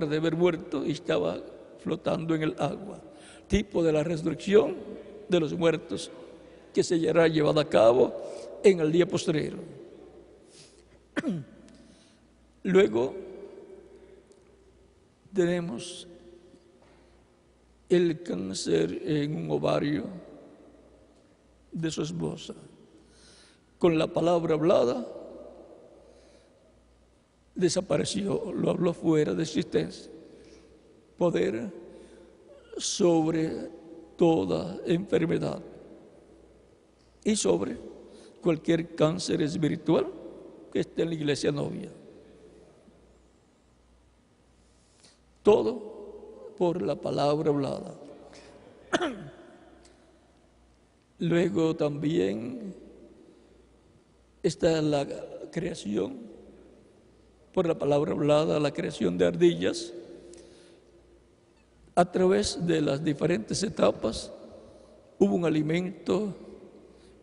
de haber muerto y estaba flotando en el agua. Tipo de la resurrección de los muertos que se será llevada a cabo en el día postrero. Luego tenemos el cáncer en un ovario de su esposa. Con la palabra hablada desapareció, lo habló fuera de existencia. Poder sobre toda enfermedad y sobre cualquier cáncer espiritual que esté en la iglesia novia. Todo por la palabra hablada. Luego también está la creación, por la palabra hablada, la creación de ardillas. A través de las diferentes etapas hubo un alimento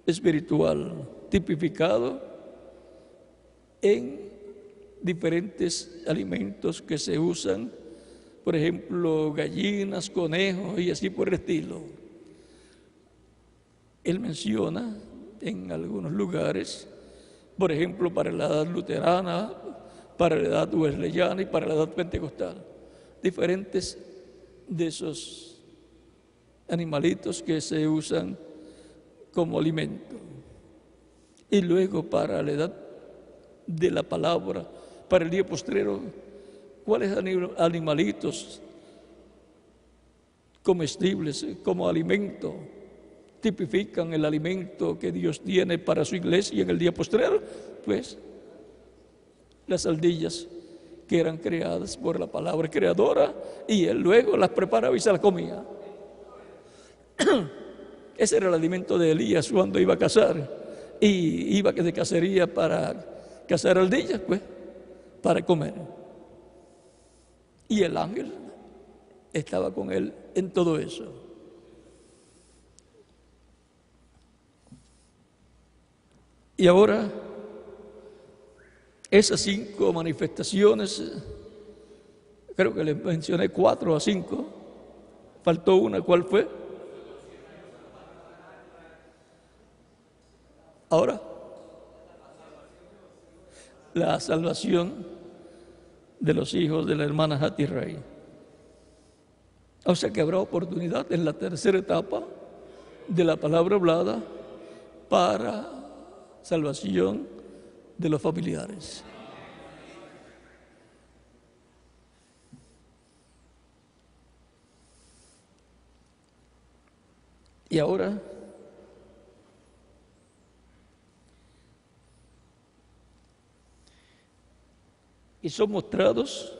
espiritual tipificado en diferentes alimentos que se usan, por ejemplo, gallinas, conejos y así por el estilo. Él menciona en algunos lugares, por ejemplo, para la edad luterana, para la edad wesleyana y para la edad pentecostal, diferentes de esos animalitos que se usan como alimento. Y luego para la edad de la palabra, para el día postrero, ¿cuáles animalitos comestibles como alimento tipifican el alimento que Dios tiene para su iglesia en el día postrero? Pues las ardillas que eran creadas por la palabra creadora, y él luego las preparaba y se las comía. Ese era el alimento de Elías cuando iba a cazar, y iba de cacería para cazar ardillas, pues, para comer. Y el ángel estaba con él en todo eso. Y ahora, esas 5 manifestaciones, creo que les mencioné 4 o 5, faltó una, ¿cuál fue? Ahora, la salvación de los hijos de la hermana Hattie Ray. O sea que habrá oportunidad en la tercera etapa de la palabra hablada para salvación de los familiares. Y ahora, y son mostrados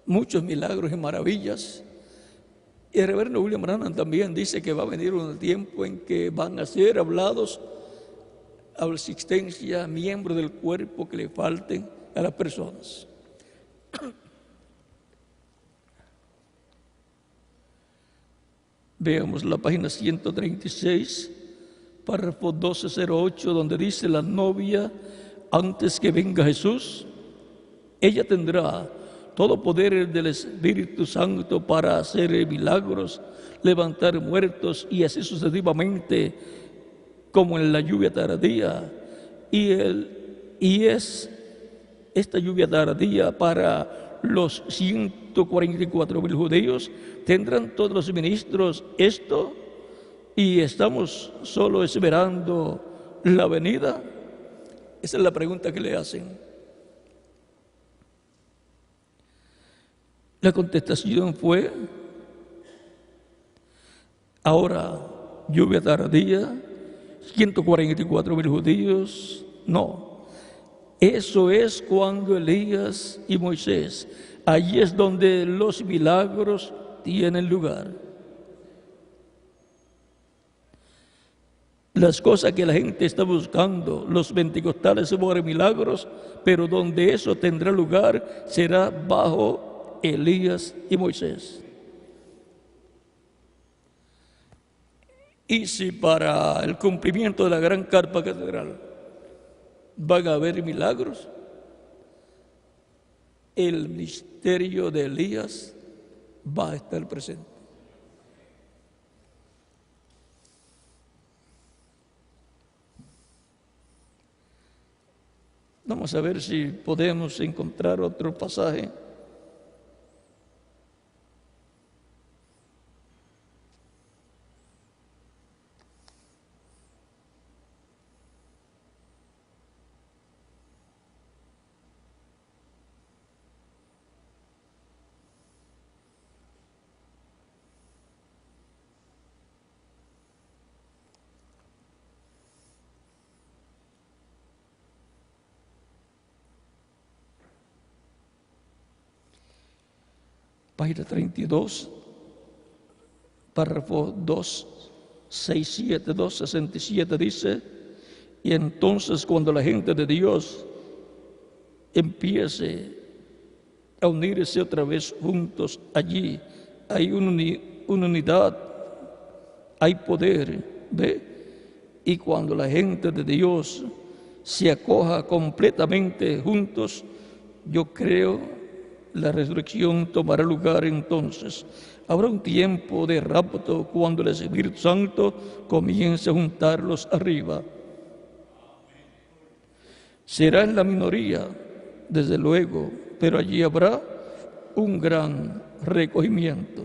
muchos milagros y maravillas. Y el reverendo William Branham también dice que va a venir un tiempo en que van a ser hablados a la existencia miembros del cuerpo que le falten a las personas. Veamos la página 136, párrafo 1208, donde dice: la novia, antes que venga Jesús, ella tendrá todo poder del Espíritu Santo para hacer milagros, levantar muertos y así sucesivamente, como en la lluvia tardía. Y es esta lluvia tardía para los 144,000 judíos. ¿Tendrán todos los ministros esto? ¿Y estamos solo esperando la venida? Esa es la pregunta que le hacen. La contestación fue: ahora, lluvia tardía, 144,000 judíos, no. Eso es cuando Elías y Moisés, allí es donde los milagros tienen lugar. Las cosas que la gente está buscando, los pentecostales por milagros, pero donde eso tendrá lugar será bajo Elías y Moisés. Y si para el cumplimiento de la gran carpa catedral van a haber milagros, el misterio de Elías va a estar presente. Vamos a ver si podemos encontrar otro pasaje. Página 32, párrafo 267, 267 dice: y entonces cuando la gente de Dios empiece a unirse otra vez juntos allí, hay una unidad, hay poder, ¿ve? Y cuando la gente de Dios se acoja completamente juntos, yo creo la resurrección tomará lugar entonces. Habrá un tiempo de rapto cuando el Espíritu Santo comience a juntarlos arriba. Será en la minoría, desde luego, pero allí habrá un gran recogimiento.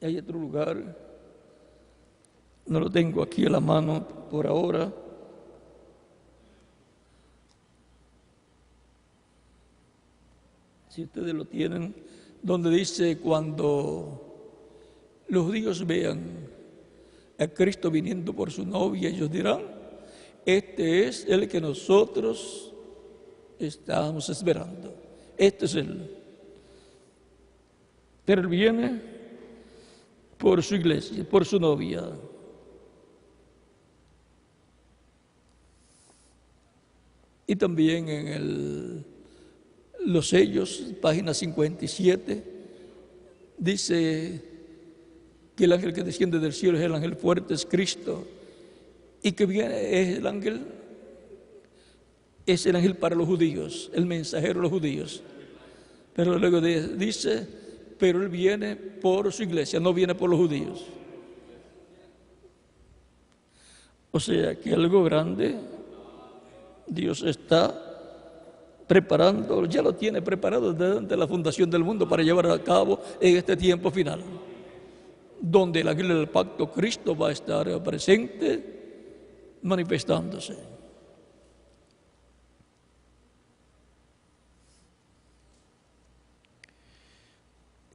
Hay otro lugar. No lo tengo aquí a la mano por ahora. Si ustedes lo tienen, donde dice: cuando los judíos vean a Cristo viniendo por su novia, ellos dirán: este es el que nosotros estábamos esperando. Este es él. Pero él viene por su iglesia, por su novia. Y también en los sellos, página 57, dice que el ángel que desciende del cielo es el ángel fuerte, es Cristo, y que viene es el ángel para los judíos, el mensajero de los judíos. Pero luego dice: pero él viene por su iglesia, no viene por los judíos. O sea que algo grande Dios está preparando, ya lo tiene preparado desde la fundación del mundo para llevar a cabo en este tiempo final, donde el ángel del pacto, Cristo, va a estar presente, manifestándose.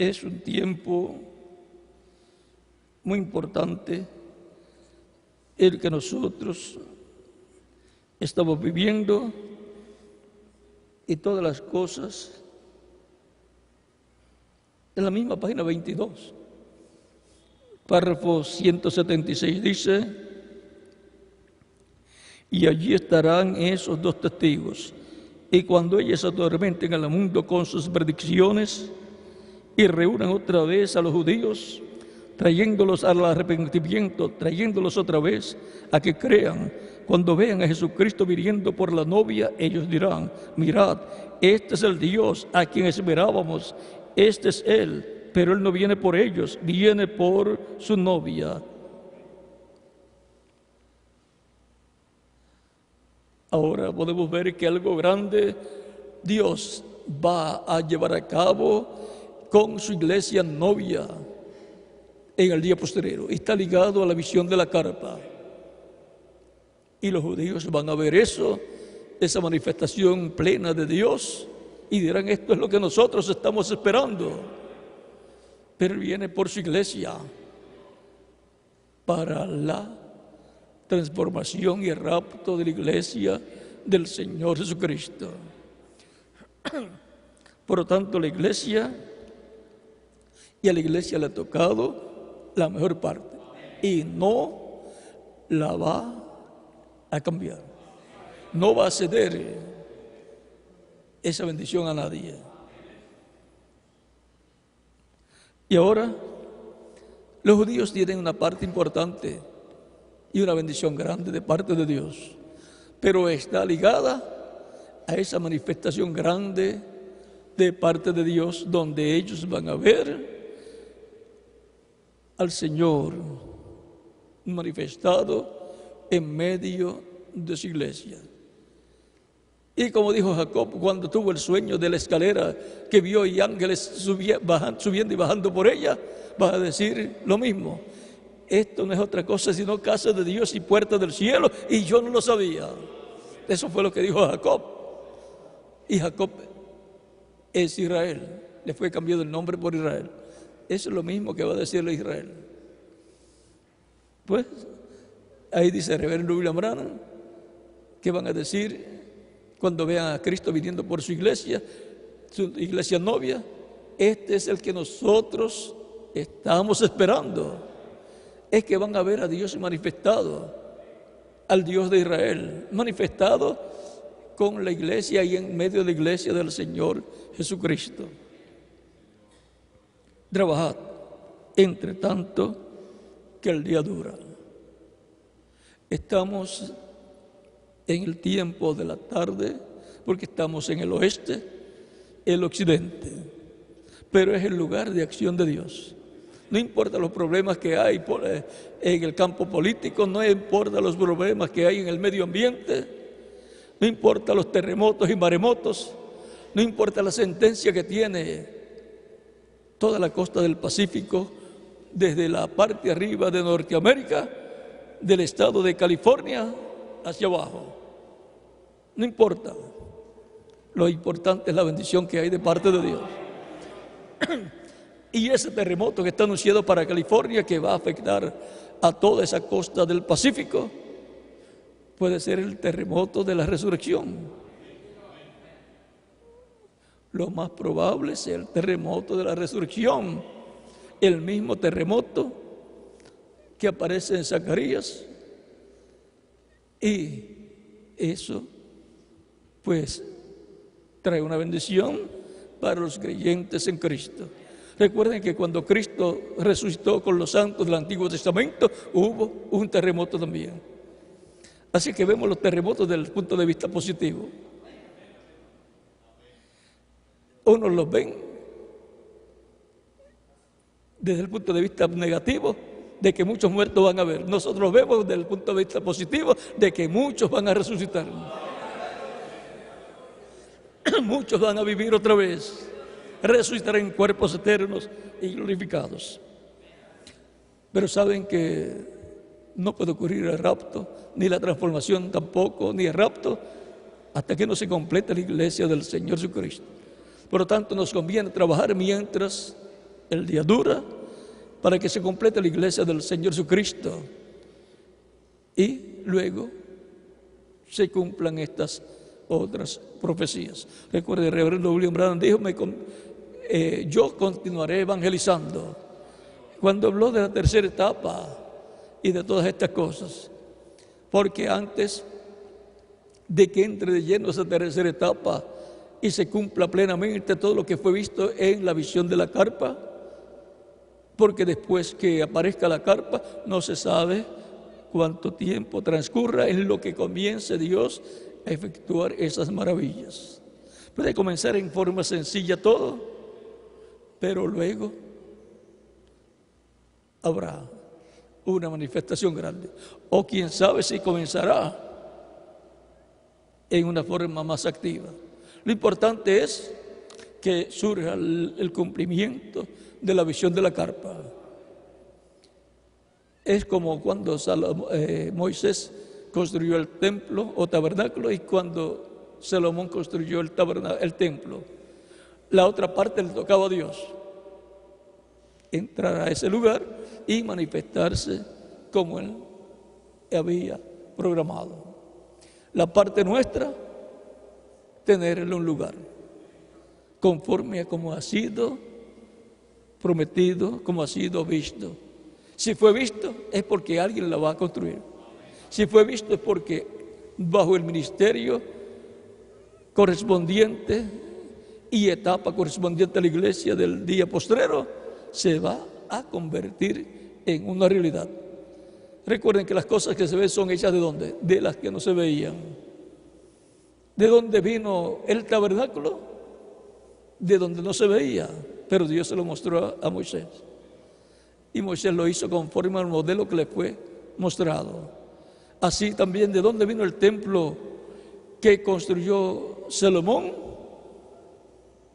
es un tiempo muy importante el que nosotros estamos viviendo, y todas las cosas. En la misma página 22, párrafo 176 dice: y allí estarán esos dos testigos, y cuando ellos atormenten al mundo con sus predicciones y reúnan otra vez a los judíos, trayéndolos al arrepentimiento, trayéndolos otra vez a que crean, cuando vean a Jesucristo viniendo por la novia, ellos dirán: mirad, este es el Dios a quien esperábamos, este es Él, pero Él no viene por ellos, viene por su novia. Ahora podemos ver que algo grande Dios va a llevar a cabo con su iglesia novia en el día posterior. Está ligado a la visión de la carpa. Y los judíos van a ver eso, esa manifestación plena de Dios, y dirán: esto es lo que nosotros estamos esperando. Pero Él viene por su iglesia para la transformación y el rapto de la iglesia del Señor Jesucristo. Por lo tanto, la iglesia, y a la iglesia le ha tocado la mejor parte, y no la va a cambiar, no va a ceder esa bendición a nadie. Y ahora, los judíos tienen una parte importante y una bendición grande de parte de Dios, pero está ligada a esa manifestación grande de parte de Dios, donde ellos van a ver al Señor manifestado en medio de su iglesia. Y como dijo Jacob cuando tuvo el sueño de la escalera que vio y ángeles subiendo y bajando por ella, va a decir lo mismo: esto no es otra cosa sino casa de Dios y puerta del cielo, y yo no lo sabía. Eso fue lo que dijo Jacob. Y Jacob es Israel, le fue cambiado el nombre por Israel. Eso es lo mismo que va a decirle Israel. Pues ahí dice el reverendo William Branham que van a decir cuando vean a Cristo viniendo por su iglesia novia: este es el que nosotros estamos esperando. Es que van a ver a Dios manifestado, al Dios de Israel, manifestado con la iglesia y en medio de la iglesia del Señor Jesucristo. Trabajad, entre tanto que el día dura. Estamos en el tiempo de la tarde, porque estamos en el oeste, el occidente, pero es el lugar de acción de Dios. No importa los problemas que hay en el campo político, no importa los problemas que hay en el medio ambiente, no importa los terremotos y maremotos, no importa la sentencia que tiene toda la costa del Pacífico, desde la parte arriba de Norteamérica, del estado de California hacia abajo. No importa. Lo importante es la bendición que hay de parte de Dios. Y ese terremoto que está anunciado para California, que va a afectar a toda esa costa del Pacífico, puede ser el terremoto de la resurrección. Lo más probable es el terremoto de la resurrección, el mismo terremoto que aparece en Zacarías. Y eso, pues, trae una bendición para los creyentes en Cristo. Recuerden que cuando Cristo resucitó con los santos del Antiguo Testamento, hubo un terremoto también. Así que vemos los terremotos desde el punto de vista positivo. Unos los ven desde el punto de vista negativo, de que muchos muertos van a haber. Nosotros los vemos desde el punto de vista positivo, de que muchos van a resucitar. Muchos van a vivir otra vez, resucitar en cuerpos eternos y glorificados. Pero saben que no puede ocurrir el rapto, ni la transformación tampoco, ni el rapto, hasta que no se complete la iglesia del Señor Jesucristo. Por lo tanto, nos conviene trabajar mientras el día dura para que se complete la iglesia del Señor Jesucristo y luego se cumplan estas otras profecías. Recuerde, el reverendo William Branham dijo, yo continuaré evangelizando. Cuando habló de la tercera etapa y de todas estas cosas, porque antes de que entre de lleno esa tercera etapa y se cumpla plenamente todo lo que fue visto en la visión de la carpa, porque después que aparezca la carpa no se sabe cuánto tiempo transcurra en lo que comience Dios a efectuar esas maravillas. Puede comenzar en forma sencilla todo, pero luego habrá una manifestación grande. O quién sabe si comenzará en una forma más activa. Lo importante es que surja el cumplimiento de la visión de la carpa. Es como cuando Moisés construyó el templo o tabernáculo y cuando Salomón construyó el templo. La otra parte le tocaba a Dios. Entrar a ese lugar y manifestarse como Él había programado. La parte nuestra, tenerle un lugar, conforme a como ha sido prometido, como ha sido visto. Si fue visto, es porque alguien la va a construir. Si fue visto, es porque bajo el ministerio correspondiente y etapa correspondiente a la iglesia del día postrero, se va a convertir en una realidad. Recuerden que las cosas que se ven son hechas ¿de dónde? De las que no se veían. ¿De dónde vino el tabernáculo? De donde no se veía, pero Dios se lo mostró a Moisés. Y Moisés lo hizo conforme al modelo que le fue mostrado. Así también, ¿de dónde vino el templo que construyó Salomón?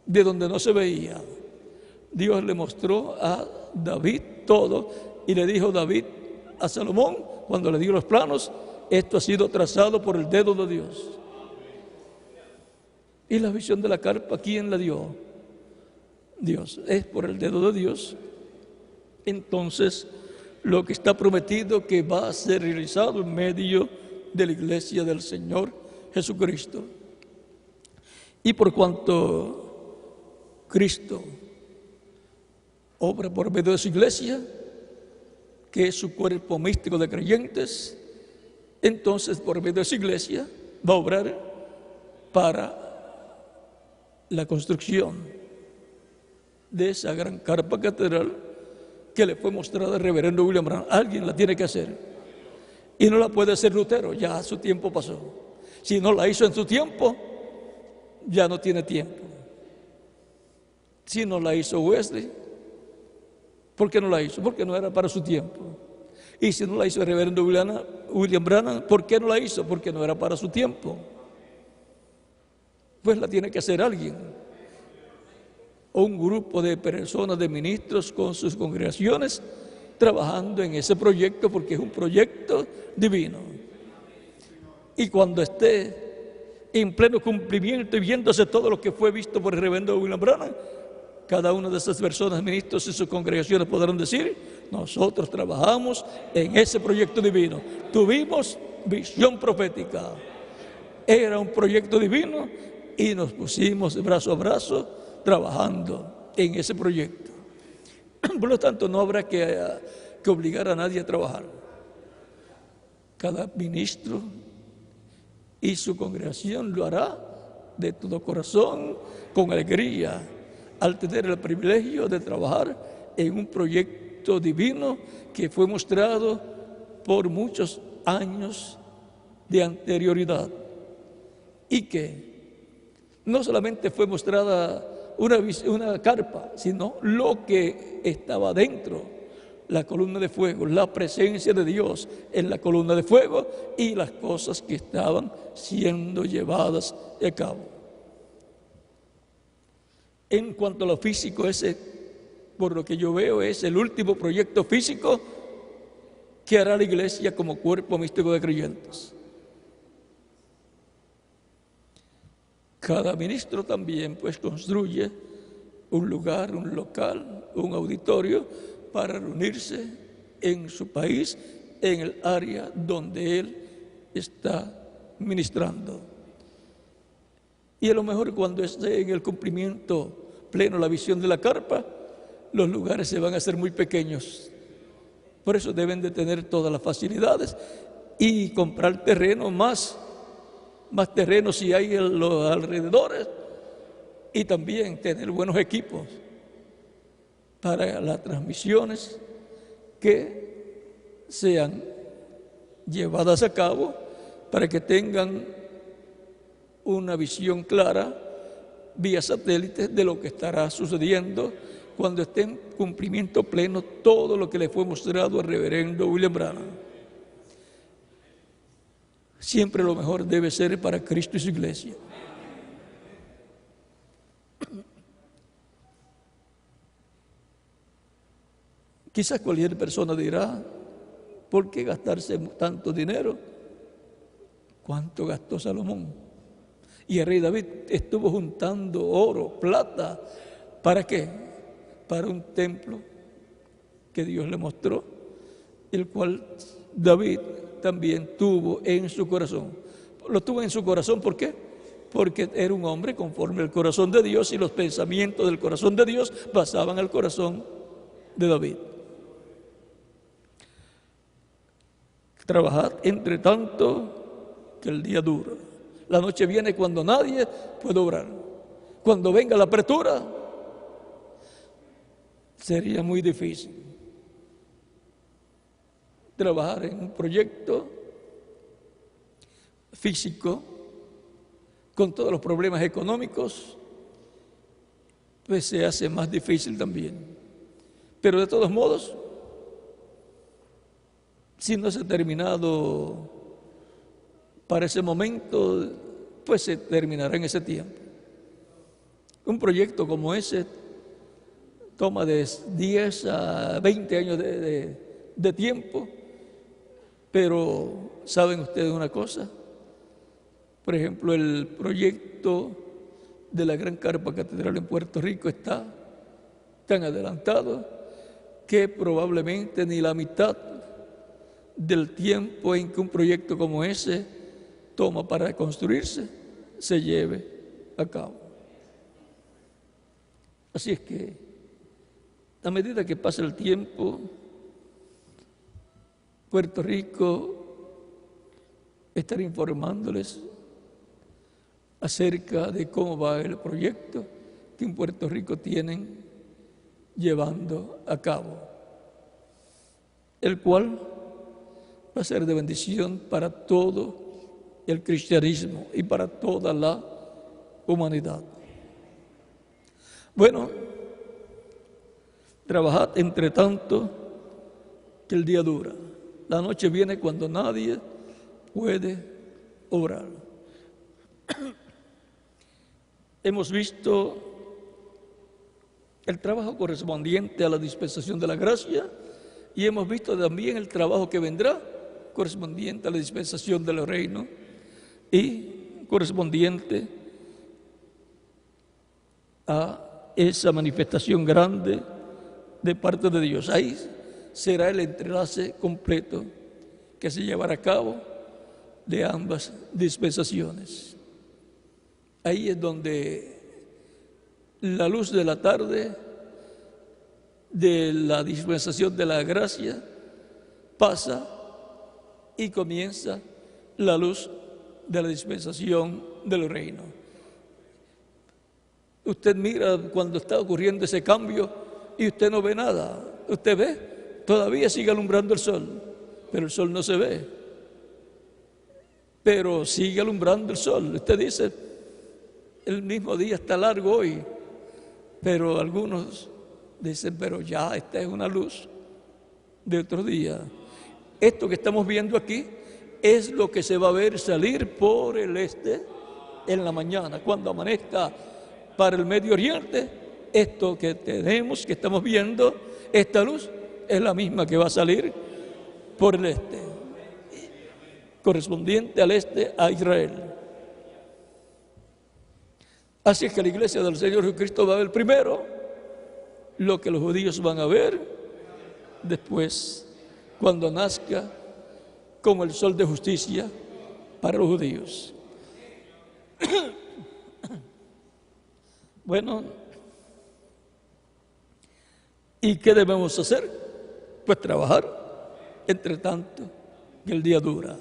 De donde no se veía. Dios le mostró a David todo y le dijo David a Salomón, cuando le dio los planos, esto ha sido trazado por el dedo de Dios. Y la visión de la carpa, ¿quién la dio? Dios. Es por el dedo de Dios. Entonces, lo que está prometido que va a ser realizado en medio de la iglesia del Señor Jesucristo. Y por cuanto Cristo obra por medio de su iglesia, que es su cuerpo místico de creyentes, entonces por medio de su iglesia va a obrar para la construcción de esa gran carpa catedral que le fue mostrada al reverendo William Branham. Alguien la tiene que hacer y no la puede hacer Lutero, ya su tiempo pasó. Si no la hizo en su tiempo, ya no tiene tiempo. Si no la hizo Wesley, ¿por qué no la hizo? Porque no era para su tiempo. Y si no la hizo el reverendo William Branham, ¿por qué no la hizo? Porque no era para su tiempo. Pues la tiene que hacer alguien. O un grupo de personas, de ministros con sus congregaciones, trabajando en ese proyecto, porque es un proyecto divino. Y cuando esté en pleno cumplimiento y viéndose todo lo que fue visto por el reverendo William Branham, cada una de esas personas, ministros y sus congregaciones podrán decir, nosotros trabajamos en ese proyecto divino. Tuvimos visión profética. Era un proyecto divino y nos pusimos brazo a brazo trabajando en ese proyecto. Por lo tanto, no habrá que obligar a nadie a trabajar. Cada ministro y su congregación lo hará de todo corazón, con alegría, al tener el privilegio de trabajar en un proyecto divino que fue mostrado por muchos años de anterioridad y que no solamente fue mostrada una carpa, sino lo que estaba dentro, la columna de fuego, la presencia de Dios en la columna de fuego y las cosas que estaban siendo llevadas a cabo. En cuanto a lo físico, ese, por lo que yo veo, es el último proyecto físico que hará la iglesia como cuerpo místico de creyentes. Cada ministro también pues construye un lugar, un local, un auditorio para reunirse en su país, en el área donde él está ministrando. Y a lo mejor cuando esté en el cumplimiento pleno la visión de la carpa, los lugares se van a hacer muy pequeños. Por eso deben de tener todas las facilidades y comprar terreno, más terreno si hay en los alrededores, y también tener buenos equipos para las transmisiones que sean llevadas a cabo, para que tengan una visión clara vía satélite de lo que estará sucediendo cuando esté en cumplimiento pleno todo lo que le fue mostrado al reverendo William Branham. Siempre lo mejor debe ser para Cristo y su iglesia. Quizás cualquier persona dirá, ¿por qué gastarse tanto dinero? ¿Cuánto gastó Salomón? Y el rey David estuvo juntando oro, plata, ¿para qué? Para un templo que Dios le mostró, el cual David también tuvo en su corazón. Lo tuvo en su corazón, ¿por qué? Porque era un hombre conforme al corazón de Dios, y los pensamientos del corazón de Dios pasaban al corazón de David. Trabajad entre tanto que el día dura. La noche viene cuando nadie puede obrar. Cuando venga la apertura, sería muy difícil trabajar en un proyecto físico con todos los problemas económicos, pues se hace más difícil también. Pero de todos modos, si no se ha terminado para ese momento, pues se terminará en ese tiempo. Un proyecto como ese toma de 10 a 20 años de tiempo, pero ¿saben ustedes una cosa? Por ejemplo, el proyecto de la Gran Carpa Catedral en Puerto Rico está tan adelantado que probablemente ni la mitad del tiempo en que un proyecto como ese toma para construirse se lleve a cabo. Así es que a medida que pasa el tiempo, Puerto Rico estará informándoles acerca de cómo va el proyecto que en Puerto Rico tienen llevando a cabo, el cual va a ser de bendición para todo el cristianismo y para toda la humanidad. Bueno, trabajad entre tanto que el día dura. La noche viene cuando nadie puede obrar. Hemos visto el trabajo correspondiente a la dispensación de la gracia, y hemos visto también el trabajo que vendrá correspondiente a la dispensación del reino y correspondiente a esa manifestación grande de parte de Dios. Ahí será el entrelace completo que se llevará a cabo de ambas dispensaciones. Ahí es donde la luz de la tarde de la dispensación de la gracia pasa y comienza la luz de la dispensación del reino. Usted mira cuando está ocurriendo ese cambio y usted no ve nada. Usted ve, todavía sigue alumbrando el sol, pero el sol no se ve. Pero sigue alumbrando el sol. Usted dice, el mismo día está largo hoy, pero algunos dicen, pero ya esta es una luz de otro día. Esto que estamos viendo aquí es lo que se va a ver salir por el este en la mañana, cuando amanezca para el Medio Oriente. Esto que tenemos, que estamos viendo, esta luz es la misma que va a salir por el este, correspondiente al este a Israel. Así es que la iglesia del Señor Jesucristo va a ver primero lo que los judíos van a ver después, cuando nazca como el sol de justicia para los judíos. Bueno, ¿y qué debemos hacer? Pues trabajar, entre tanto que el día dura,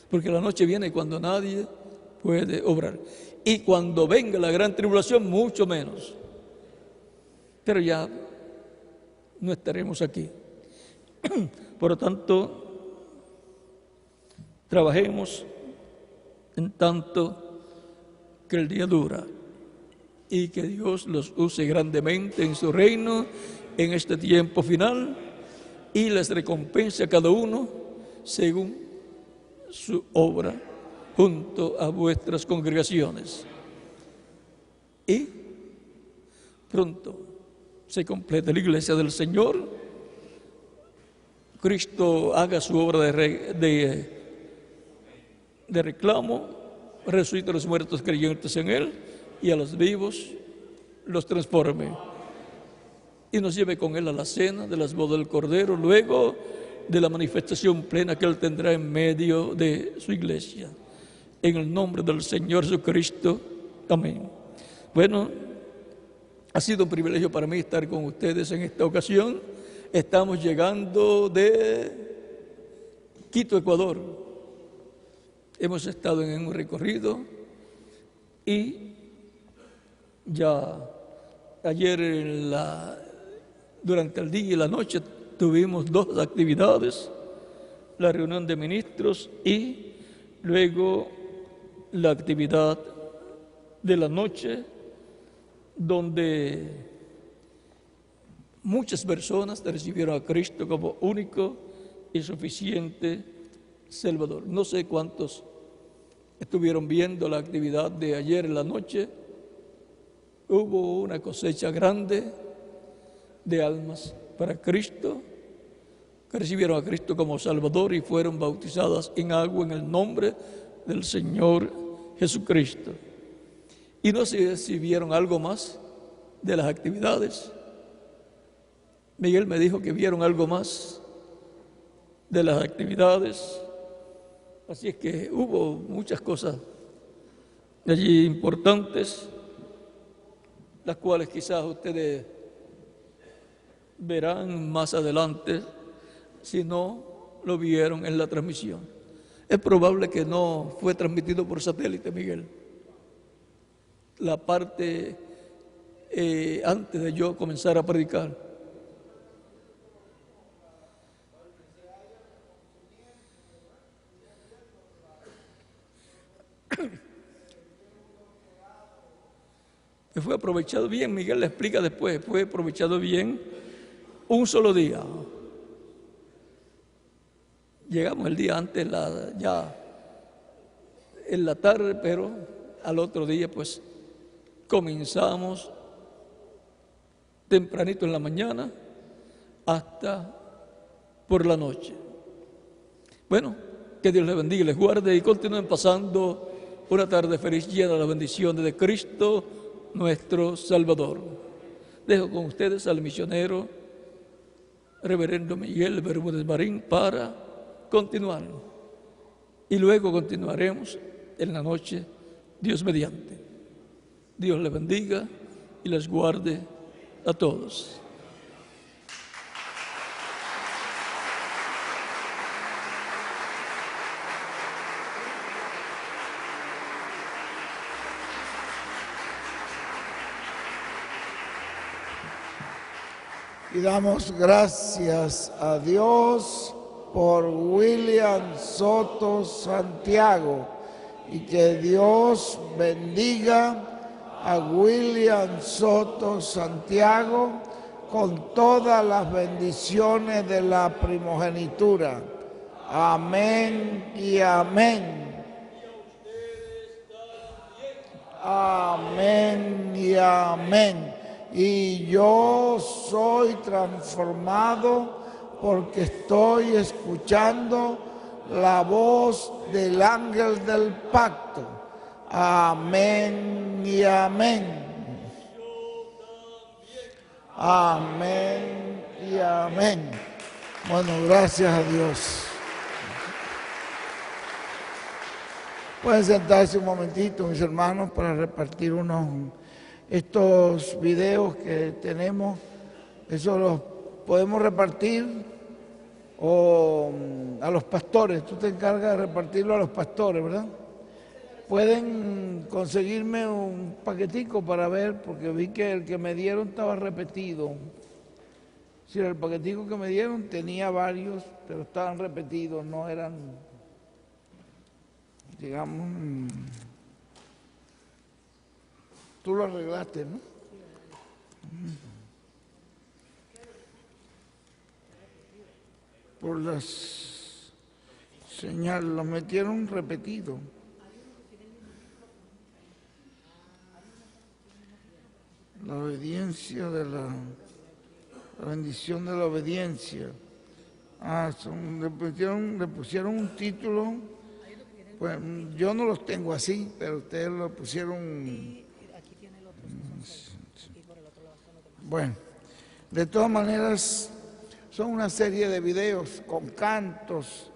porque la noche viene cuando nadie puede obrar, y cuando venga la gran tribulación mucho menos, pero ya no estaremos aquí. Por lo tanto, trabajemos en tanto que el día dura, y que Dios los use grandemente en su reino en este tiempo final, y les recompense a cada uno según su obra junto a vuestras congregaciones. Y pronto se complete la iglesia del Señor, Cristo haga su obra de reclamo, resucite a los muertos creyentes en Él, y a los vivos los transforme, y nos lleve con Él a la cena de las bodas del Cordero, luego de la manifestación plena que Él tendrá en medio de su iglesia. En el nombre del Señor Jesucristo. Amén. Bueno, ha sido un privilegio para mí estar con ustedes en esta ocasión. Estamos llegando de Quito, Ecuador. Hemos estado en un recorrido y ya ayer durante el día y la noche tuvimos 2 actividades, la reunión de ministros y luego la actividad de la noche, donde muchas personas recibieron a Cristo como único y suficiente Salvador. No sé cuántos estuvieron viendo la actividad de ayer en la noche. Hubo una cosecha grande de almas para Cristo, que recibieron a Cristo como Salvador y fueron bautizadas en agua en el nombre del Señor Jesucristo. Y no sé si vieron algo más de las actividades. Miguel me dijo que vieron algo más de las actividades. Así es que hubo muchas cosas allí importantes, las cuales quizás ustedes verán más adelante si no lo vieron en la transmisión. Es probable que no fue transmitido por satélite, Miguel. La parte antes de yo comenzar a predicar. Fue aprovechado bien, Miguel le explica después, fue aprovechado bien un solo día. Llegamos el día antes, ya en la tarde, pero al otro día pues comenzamos tempranito en la mañana hasta por la noche. Bueno, que Dios les bendiga y les guarde y continúen pasando una tarde feliz llena de la bendición de Cristo, nuestro Salvador. Dejo con ustedes al misionero reverendo Miguel Bermúdez Marín para continuar. Y luego continuaremos en la noche, Dios mediante. Dios les bendiga y les guarde a todos. Y damos gracias a Dios por William Soto Santiago, y que Dios bendiga a William Soto Santiago con todas las bendiciones de la primogenitura. Amén y amén. Amén y amén. Y yo soy transformado porque estoy escuchando la voz del ángel del pacto. Amén y amén. Amén y amén. Bueno, gracias a Dios. Pueden sentarse un momentito, mis hermanos, para repartir estos videos que tenemos. Eso los podemos repartir o a los pastores. Tú te encargas de repartirlo a los pastores, ¿verdad? Pueden conseguirme un paquetico para ver, porque vi que el que me dieron estaba repetido. Sí, el paquetico que me dieron tenía varios, pero estaban repetidos, no eran, digamos, tú lo arreglaste, ¿no? Por las señales, lo metieron repetido. La obediencia de la bendición de la obediencia. Le pusieron un título, pues yo no los tengo así, pero ustedes lo pusieron. Bueno, de todas maneras, son una serie de videos con cantos.